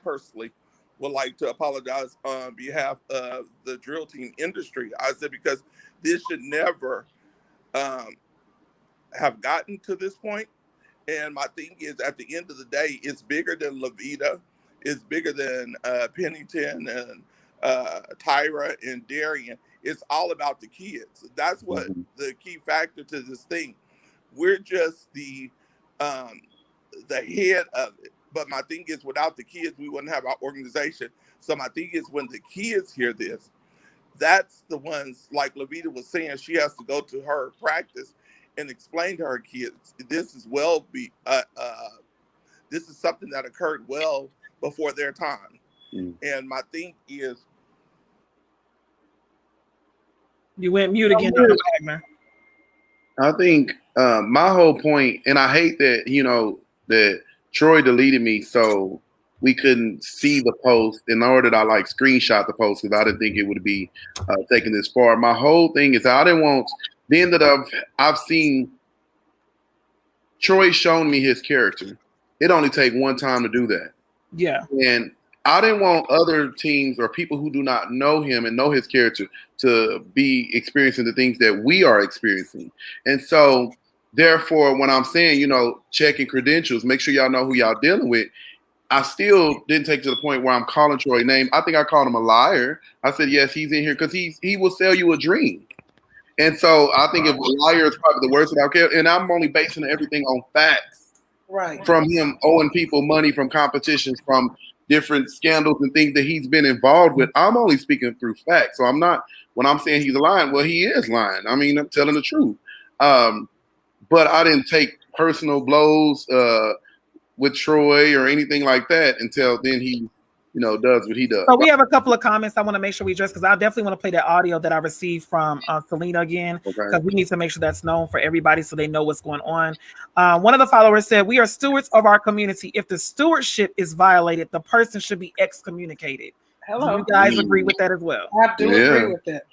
personally would like to apologize on behalf of the drill team industry. I said, because this should never have gotten to this point. And my thing is, at the end of the day, it's bigger than Levita, it's bigger than Pennington and Tyra and Darian. It's all about the kids. That's what the key factor to this thing. We're just the head of it. But my thing is, without the kids, we wouldn't have our organization. So my thing is, when the kids hear this, that's the ones, like Levita was saying, she has to go to her practice and explain to her kids, this is this is something that occurred well before their time. And my thing is, you went mute again, Dr. Wagner. I think my whole point, and I hate that, that Troy deleted me so we couldn't see the post, in order that I screenshot the post, because I didn't think it would be taken this far. My whole thing is, I didn't want, then that I've seen Troy shown me his character. It only take one time to do that. Yeah. And I didn't want other teams or people who do not know him and know his character to be experiencing the things that we are experiencing. And so, therefore, when I'm saying, checking credentials, make sure y'all know who y'all dealing with, I still didn't take to the point where I'm calling Troy name. I think I called him a liar. I said, yes, he's in here because he will sell you a dream. And so I think if a liar is probably the worst without care, and I'm only basing everything on facts. Right. From him owing people money from competitions, from different scandals and things that he's been involved with. I'm only speaking through facts. So I'm not, when I'm saying he's lying, well, he is lying. I mean, I'm telling the truth. But I didn't take personal blows with Troy or anything like that until then he, does what he does. So we have a couple of comments I want to make sure we address because I definitely want to play that audio that I received from Selena again because we need to make sure that's known for everybody so they know what's going on. One of the followers said, "We are stewards of our community. If the stewardship is violated, the person should be excommunicated." Hello. Do you guys agree with that as well? I do agree with that.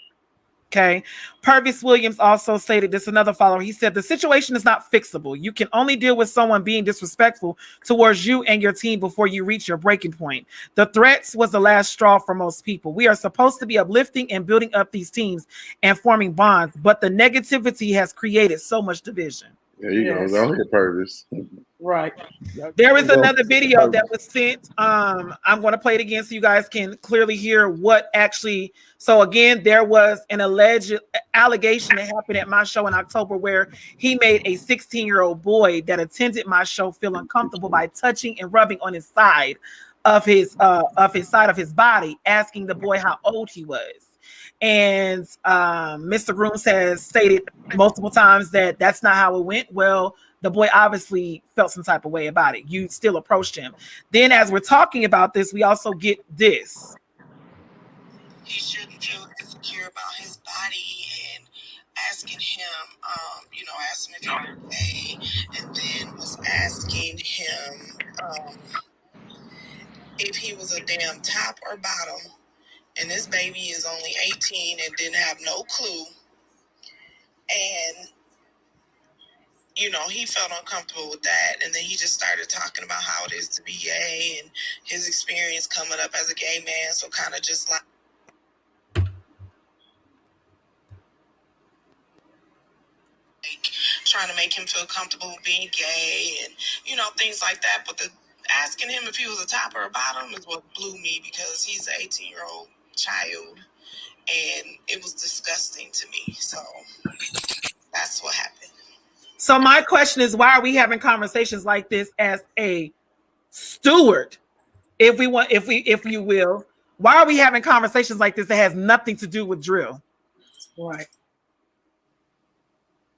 Okay. Purvis Williams also stated this, another follower. He said, the situation is not fixable. You can only deal with someone being disrespectful towards you and your team before you reach your breaking point. The threats was the last straw for most people. We are supposed to be uplifting and building up these teams and forming bonds, but the negativity has created so much division. There you go. Go ahead, Purvis. Right. There is another video that was sent. I'm going to play it again so you guys can clearly hear what actually. So again, there was an alleged allegation that happened at my show in October where he made a 16-year-old boy that attended my show feel uncomfortable by touching and rubbing on his side of his body, asking the boy how old he was. And Mr. Grooms has stated multiple times that that's not how it went. Well, the boy obviously felt some type of way about it. You still approached him. Then as we're talking about this, we also get this. He shouldn't feel insecure about his body and asking him, asking if he was gay, and then was asking him if he was a damn top or bottom. And this baby is only 18 and didn't have no clue. And he felt uncomfortable with that. And then he just started talking about how it is to be gay and his experience coming up as a gay man. So kind of just like trying to make him feel comfortable being gay and, things like that. But asking him if he was a top or a bottom is what blew me because he's an 18-year-old child. And it was disgusting to me. So that's what happened. So my question is, why are we having conversations like this as a steward? If you will, why are we having conversations like this that has nothing to do with drill? Right.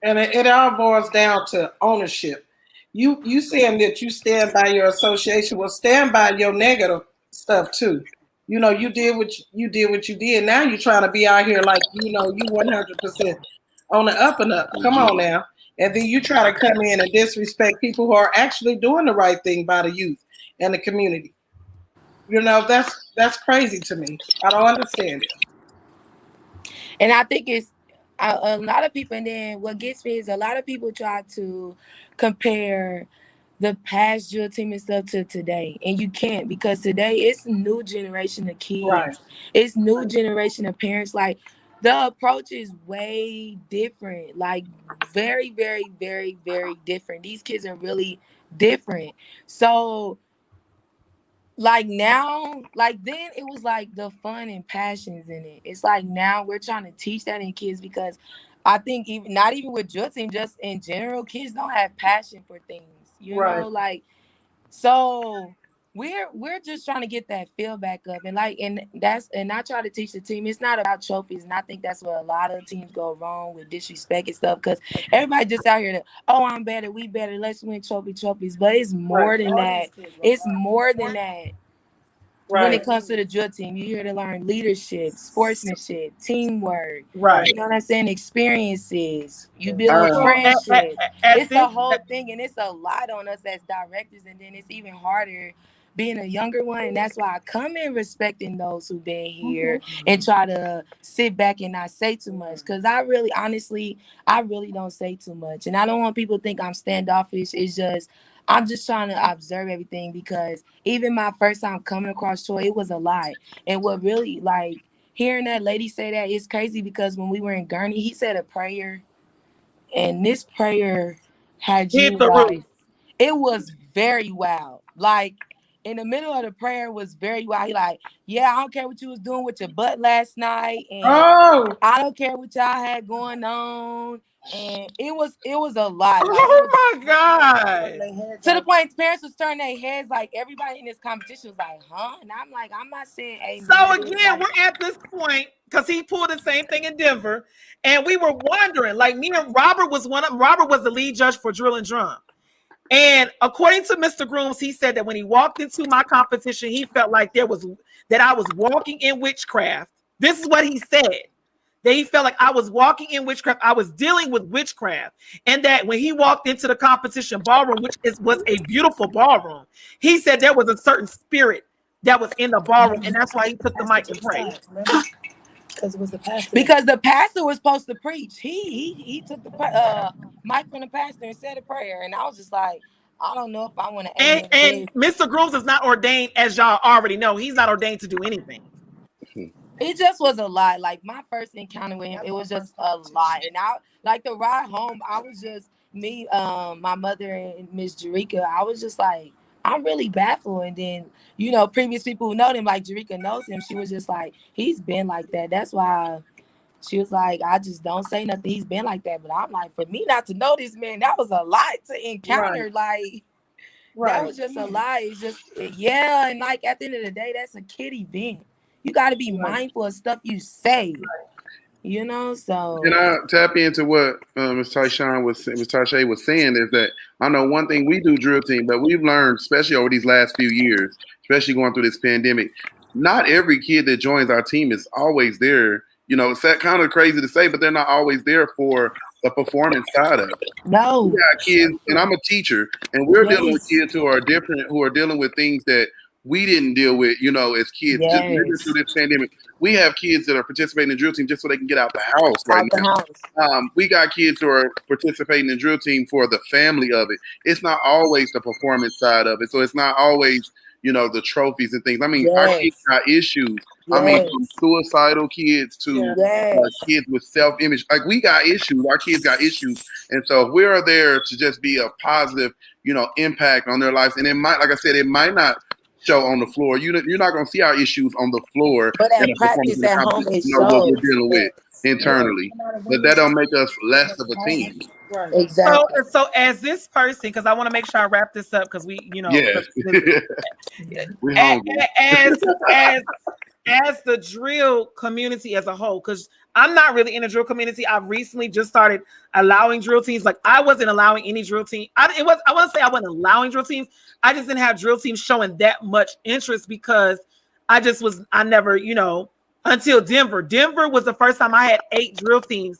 And it all boils down to ownership. You saying that you stand by your association, well, stand by your negative stuff too. You did what you did. Now you're trying to be out here like you 100% on the up and up. Come on now. And then you try to come in and disrespect people who are actually doing the right thing by the youth and the community. That's crazy to me. I don't understand it. And I think it's a lot of people, and then what gets me is a lot of people try to compare the past drill team and stuff to today, and you can't, because today it's a new generation of kids. Right. It's new generation of parents. Like, the approach is way different, like very, very, very, very different. These kids are really different. So like now, like then it was like the fun and passions in it. It's like now we're trying to teach that in kids, because I think even not even with drill team, just in general, kids don't have passion for things. Right. Like, so we're just trying to get that feel back up, and I try to teach the team it's not about trophies, and I think that's where a lot of teams go wrong with disrespect and stuff, because everybody just out here to, oh, I'm better, we better, let's win trophies, but it's more than that. It's more than that. Right. When it comes to the drill team, you're here to learn leadership, sportsmanship, teamwork. Right. You know what I'm saying? Experiences. You build friendships. It's a whole thing, and it's a lot on us as directors, and then it's even harder being a younger one, and that's why I come in respecting those who've been here and try to sit back and not say too much. Because I really, honestly, I really don't say too much, and I don't want people to think I'm standoffish. It's just I'm just trying to observe everything, because even my first time coming across Troy, it was a lie. And what really, like, hearing that lady say that is crazy, because when we were in Gurney, he said a prayer, and this prayer had you Hit the like, roof. it was very wild. Like, in the middle of the prayer was very wild. He like, yeah, I don't care what you was doing with your butt last night, and Oh, I don't care what y'all had going on. And it was a lot. Like, it was Oh my God. to the point parents was turning their heads, like everybody in this competition was like, huh? And I'm like, I'm not saying amen. So But it was again, like, we're at this point because he pulled the same thing in Denver, and we were wondering. Like me and Robert was Robert was the lead judge for drill and drum, and according to Mr. Grooms, he said that when he walked into my competition, he felt like that I was walking in witchcraft. This is what he said. That he felt like I was walking in witchcraft. I was dealing with witchcraft. And that when he walked into the competition ballroom, was a beautiful ballroom, he said there was a certain spirit that was in the ballroom. And that's why he took the mic and prayed. because it was the pastor. Because the pastor was supposed to preach. He took the mic from the pastor and said a prayer. And I was just like, I don't know if I want to amen And this. Mr. Grooms is not ordained, as y'all already know. He's not ordained to do anything. It just was a lie. Like, my first encounter with him, it was just a lie. And I, like, the ride home, I was just me, my mother and Miss Jerika. I was just like, I'm really baffled. And then, previous people who know him, like Jerika knows him, she was just like, he's been like that. That's why she was like, I just don't say nothing. He's been like that. But I'm like, for me not to know this man, that was a lie to encounter. Like, that was just a lie. It's just, yeah. And like, at the end of the day, that's a kid event. You got to be mindful of stuff you say, so. And I tap into what Ms. Tashay was saying is that I know one thing we do drill team, but we've learned, especially over these last few years, especially going through this pandemic, not every kid that joins our team is always there. It's that kind of crazy to say, but they're not always there for the performance side of it. No. We got kids, and I'm a teacher, and we're dealing with kids who are different, who are dealing with things that we didn't deal with, as kids, just living through this pandemic. We have kids that are participating in drill team just so they can get out the house now. We got kids who are participating in drill team for the family of it. It's not always the performance side of it. So it's not always, the trophies and things. I mean, our kids got issues. I mean, from suicidal kids to kids with self-image. Like, we got issues. Our kids got issues. And so we're there to just be a positive, impact on their lives. And it might, like I said, it might not show on the floor. You're not going to see our issues on the floor. But at practice at home, it shows. What we're dealing with internally. But that don't make us less of a team. right. Exactly. So as this person, because I want to make sure I wrap this up, because we, Yes. We're hungry. as the drill community as a whole, because I'm not really in the drill community. I've recently just started allowing drill teams. Like, I wasn't allowing any drill team. I want to say I wasn't allowing drill teams. I just didn't have drill teams showing that much interest, because I never, until Denver. Denver was the first time I had 8 drill teams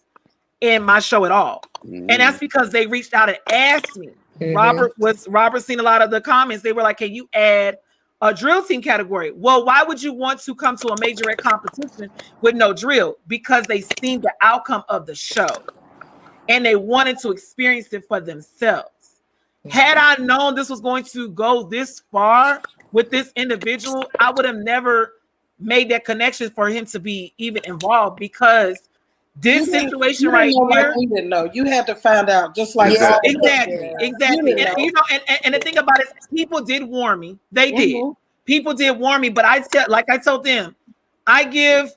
in my show at all. And that's because they reached out and asked me. Robert seen a lot of the comments. They were like, can you add a drill team category? Well, why would you want to come to a majorette competition with no drill? Because they seen the outcome of the show and they wanted to experience it for themselves. Had I known this was going to go this far with this individual, I would have never made that connection for him to be even involved, because this situation right here, we didn't know. You had to find out, just like exactly. And the thing about it, people did warn me. They did. People did warn me, but I told them, I give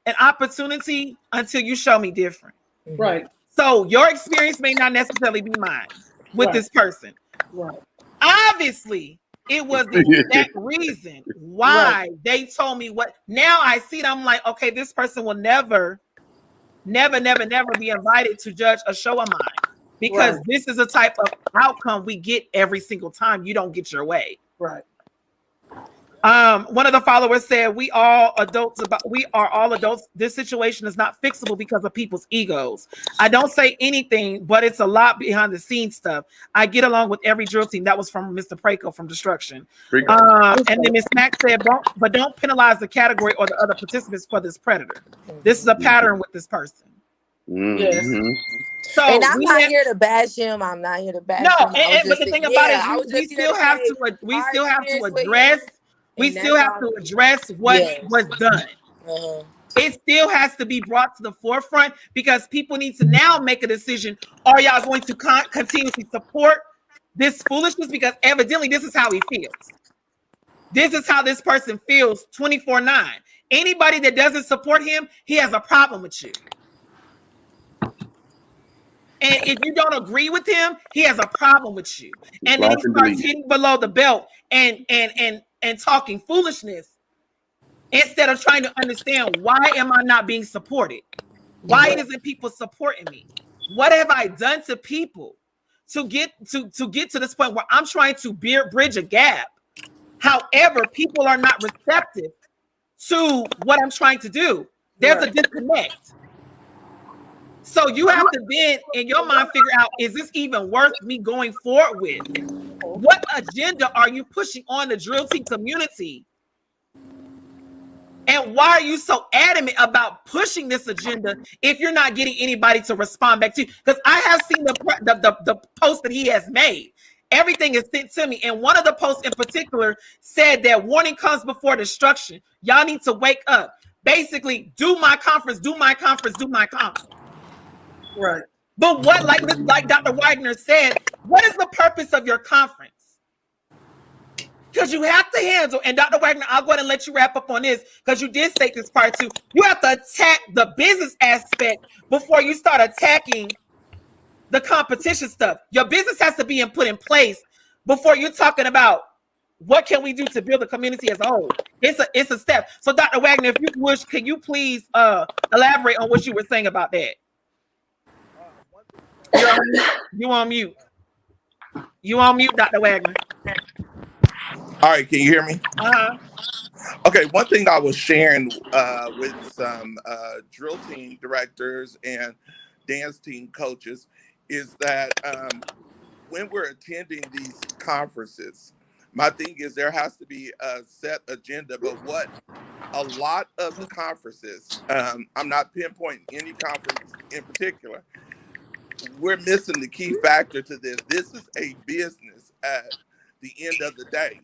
an opportunity until you show me different. Right. So your experience may not necessarily be mine with this person. Right. Obviously, it was the exact reason why they told me what. Now I see it. I'm like, okay, this person will never be invited to judge a show of mine, because this is a type of outcome we get every single time you don't get your way. Right. One of the followers said, we are all adults. This situation is not fixable because of people's egos. I don't say anything, but it's a lot behind the scenes stuff. I get along with every drill team. That was from Mr. Preco from Destruction. And then Miss Mack said, don't penalize the category or the other participants for this predator. This is a pattern with this person. Yes. So and I'm not here to bash him. I'm not here to bash him. But the thing about it is, we still have to address. We still have to address what was done. It still has to be brought to the forefront because people need to now make a decision. Are y'all going to continuously support this foolishness? Because evidently this is how he feels. This is how this person feels 24/9. Anybody that doesn't support him, he has a problem with you. And if you don't agree with him, he has a problem with you. And then he starts hitting below the belt and talking foolishness instead of trying to understand, why am I not being supported? Why isn't people supporting me? What have I done to people to get to this point where I'm trying to bridge a gap? However, people are not receptive to what I'm trying to do. There's a disconnect. So you have to then, in your mind, figure out, is this even worth me going forward with? What agenda are you pushing on the drill team community? And why are you so adamant about pushing this agenda if you're not getting anybody to respond back to you? Because I have seen the post that he has made. Everything is sent to me. And one of the posts in particular said that warning comes before destruction. Y'all need to wake up. Basically, do my conference, do my conference, do my conference. Right. But what, like Dr. Wagner said, what is the purpose of your conference? Because you have to handle, and Dr. Wagner, I'll go ahead and let you wrap up on this because you did state this part too. You have to attack the business aspect before you start attacking the competition stuff. Your business has to be put in place before you're talking about what can we do to build the community as a whole. It's a step. So Dr. Wagner, if you wish, can you please elaborate on what you were saying about that? You on mute. You on mute, Dr. Wagner. All right, can you hear me? Okay, one thing I was sharing with some drill team directors and dance team coaches is that when we're attending these conferences, my thing is there has to be a set agenda, but what a lot of the conferences, I'm not pinpointing any conference in particular, we're missing the key factor to this. This is a business at the end of the day.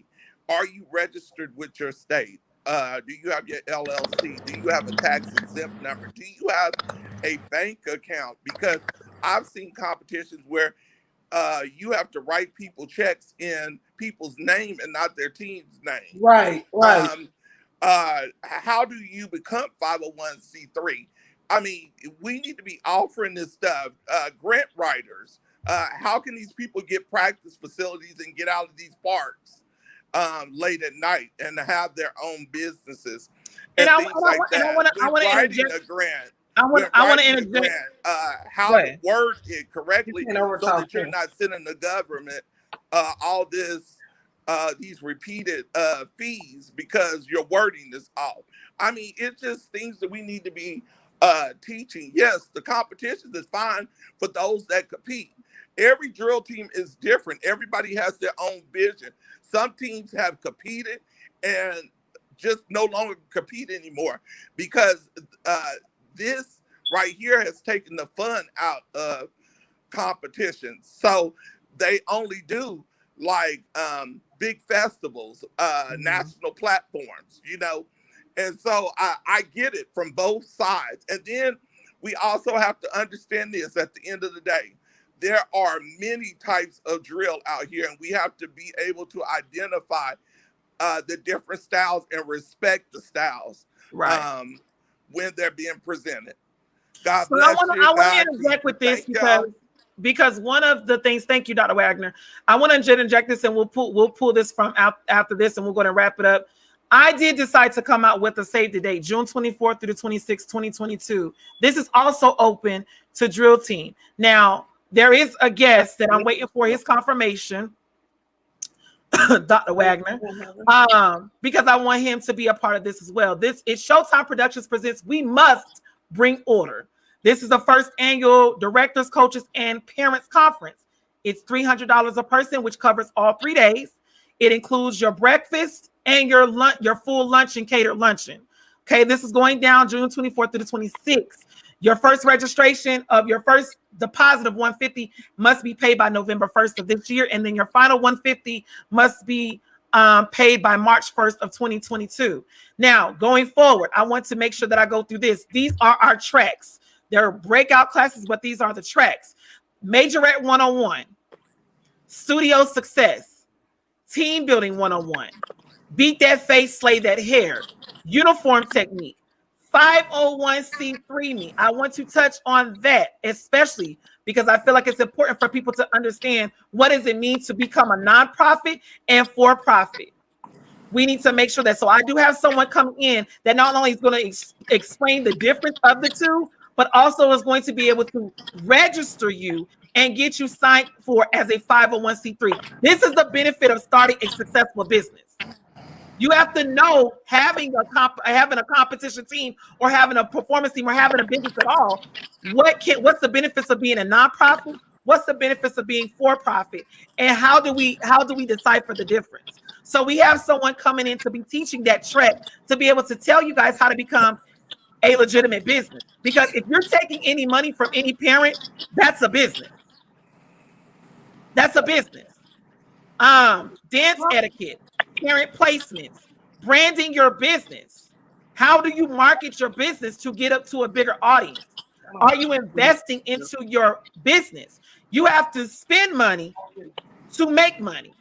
Are you registered with your state? Do you have your LLC? Do you have a tax exempt number? Do you have a bank account? Because I've seen competitions where you have to write people checks in people's name and not their team's name. Right. How do you become 501c3? I mean, we need to be offering this stuff. Grant writers. How can these people get practice facilities and get out of these parks late at night and have their own businesses and things like that? I want to interject a grant. I want to interject. How to word it correctly so that you're not sending the government all this these repeated fees because your wording is off. I mean, it's just things that we need to be teaching. Yes, the competition is fine for those that compete. Every drill team is different. Everybody has their own vision. Some teams have competed and just no longer compete anymore because this right here has taken the fun out of competition. So they only do like big festivals, national platforms, you know. And so I get it from both sides. And then we also have to understand this at the end of the day. There are many types of drill out here, and we have to be able to identify the different styles and respect the styles when they're being presented. God bless you. I want to interject with this because one of the things, thank you, Dr. Wagner. I want to interject this, and we'll pull this from out after this, and we're going to wrap it up. I did decide to come out with a save the date, June 24th through the 26th, 2022. This is also open to drill team. Now, there is a guest that I'm waiting for his confirmation. Dr. Wagner, because I want him to be a part of this as well. This is Showtime Productions presents We Must Bring Order. This is the first annual Directors, Coaches, and Parents Conference. It's $300 a person, which covers all 3 days. It includes your breakfast and your lunch, your full lunch and catered luncheon. Okay, this is going down June 24th through the 26th. Your first registration of your first deposit of $150 must be paid by November 1st of this year, and then your final $150 must be paid by March 1st of 2022. Now, going forward, I want to make sure that I go through this. These are our tracks. There are breakout classes, but these are the tracks. Majorette 101, Studio Success, Team Building 101, Beat That Face, Slay That Hair, Uniform Technique, 501c3 me. I want to touch on that, especially because I feel like it's important for people to understand what does it mean to become a nonprofit and for-profit. We need to make sure that, so I do have someone come in that not only is going to explain the difference of the two, but also is going to be able to register you and get you signed for as a 501c3. This is the benefit of starting a successful business. You have to know having a competition team or having a performance team or having a business at all. What's the benefits of being a nonprofit? What's the benefits of being for profit? And how do we decipher the difference? So we have someone coming in to be teaching that track to be able to tell you guys how to become a legitimate business. Because if you're taking any money from any parent, that's a business. That's a business. Dance etiquette, parent placements, branding your business. How do you market your business to get up to a bigger audience? Are you investing into your business? You have to spend money to make money.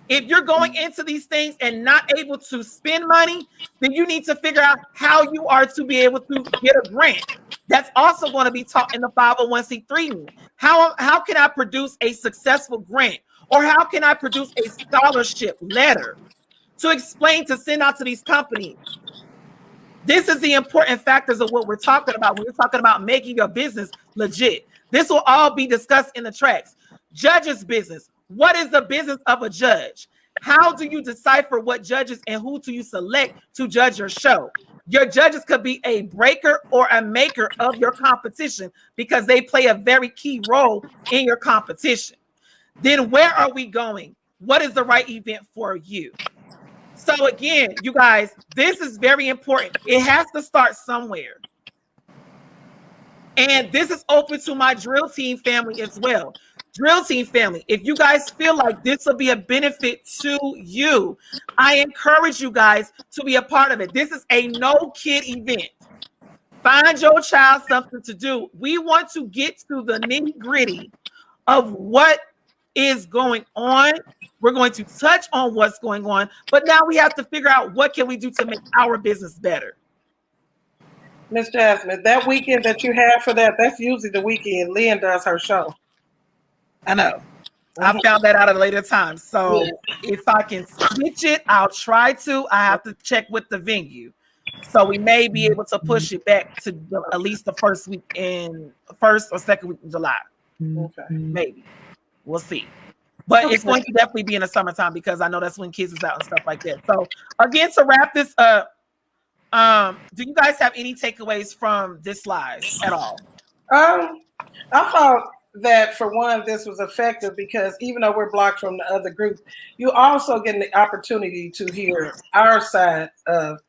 If you're going into these things and not able to spend money, then you need to figure out how you are to be able to get a grant. That's also going to be taught in the 501c3. How can I produce a successful grant? Or how can I produce a scholarship letter to explain, to send out to these companies? This is the important factors of what we're talking about when we're talking about making your business legit. This will all be discussed in the tracks. Judge's business. What is the business of a judge? How do you decipher what judges and who do you select to judge your show? Your judges could be a breaker or a maker of your competition because they play a very key role in your competition. Then where are we going? What is the right event for you? So again, you guys, this is very important. It has to start somewhere. And this is open to my drill team family as well. Drill team family, if you guys feel like this will be a benefit to you, I encourage you guys to be a part of it. This is a no kid event. Find your child something to do. We want to get to the nitty gritty of what is going on. We're going to touch on what's going on, but now we have to figure out what can we do to make our business better. Miss Jasmine, that weekend that you have for that, that's usually the weekend Lynn does her show. I know. I found that out at a later time. So if I can switch it, I'll try to. I have to check with the venue. So we may be able to push it back to at least the first or second week in July. Okay. Maybe. We'll see. But it's going to definitely be in the summertime because I know that's when kids is out and stuff like that. So again, to wrap this up, do you guys have any takeaways from this live at all? I thought that for one, this was effective because even though we're blocked from the other group, you also get the opportunity to hear our side of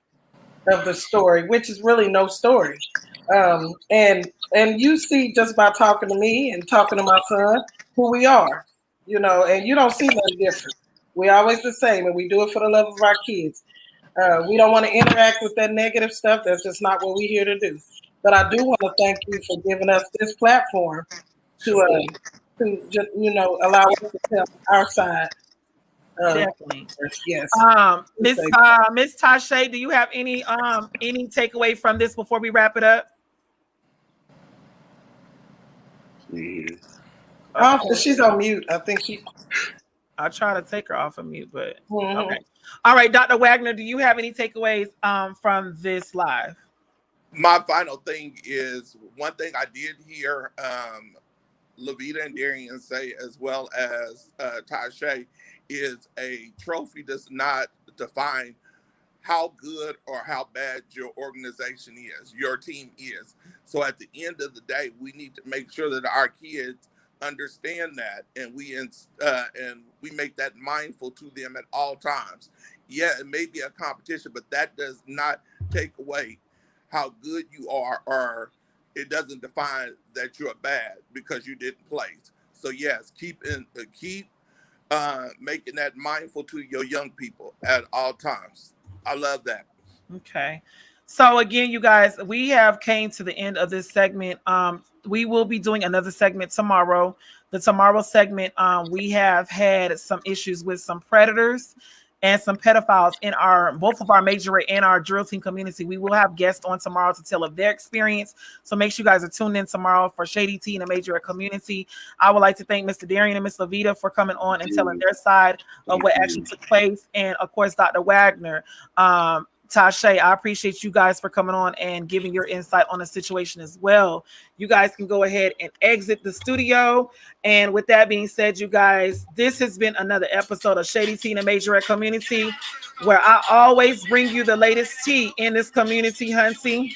the story, which is really no story. And you see just by talking to me and talking to my son who we are, and you don't see nothing different. We're always the same, and we do it for the love of our kids. We don't want to interact with that negative stuff. That's just not what we're here to do. But I do want to thank you for giving us this platform to allow us to tell our side. Definitely. Yes. Miss Tasha, do you have any takeaway from this before we wrap it up? She's on mute. I think I'll try to take her off of mute, but okay. All right, Dr. Wagner, do you have any takeaways from this live? My final thing is one thing I did hear Lavita and Darian say, as well as Tasha, is a trophy does not define how good or how bad your organization is, your team is. So at the end of the day, we need to make sure that our kids understand that, and we make that mindful to them at all times. Yeah, it may be a competition, but that does not take away how good you are, or it doesn't define that you're bad because you didn't place. So yes, keep making that mindful to your young people at all times. I love that. Okay. So again, you guys, we have came to the end of this segment. We will be doing another segment tomorrow. The tomorrow segment, we have had some issues with some predators and some pedophiles in our both of our major and our drill team community. We will have guests on tomorrow to tell of their experience. So make sure you guys are tuned in tomorrow for Shady Tea and the major community. I would like to thank Mr. Darian and Miss Lavita for coming on and telling their side of what actually took place, and of course, Dr. Wagner. Tasha, I appreciate you guys for coming on and giving your insight on the situation as well. You guys can go ahead and exit the studio. And with that being said, you guys, this has been another episode of Shady Tea in the Majorette Community, where I always bring you the latest tea in this community, Hunty.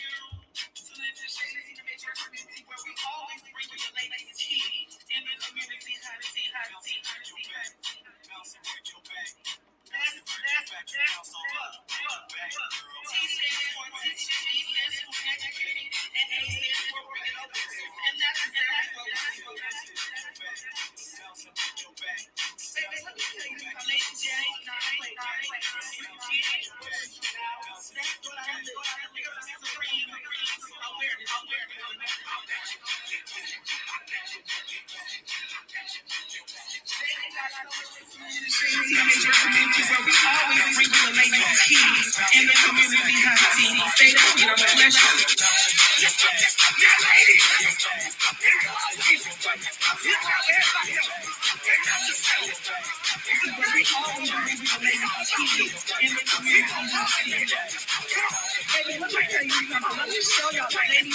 Let me show y'all, ladies,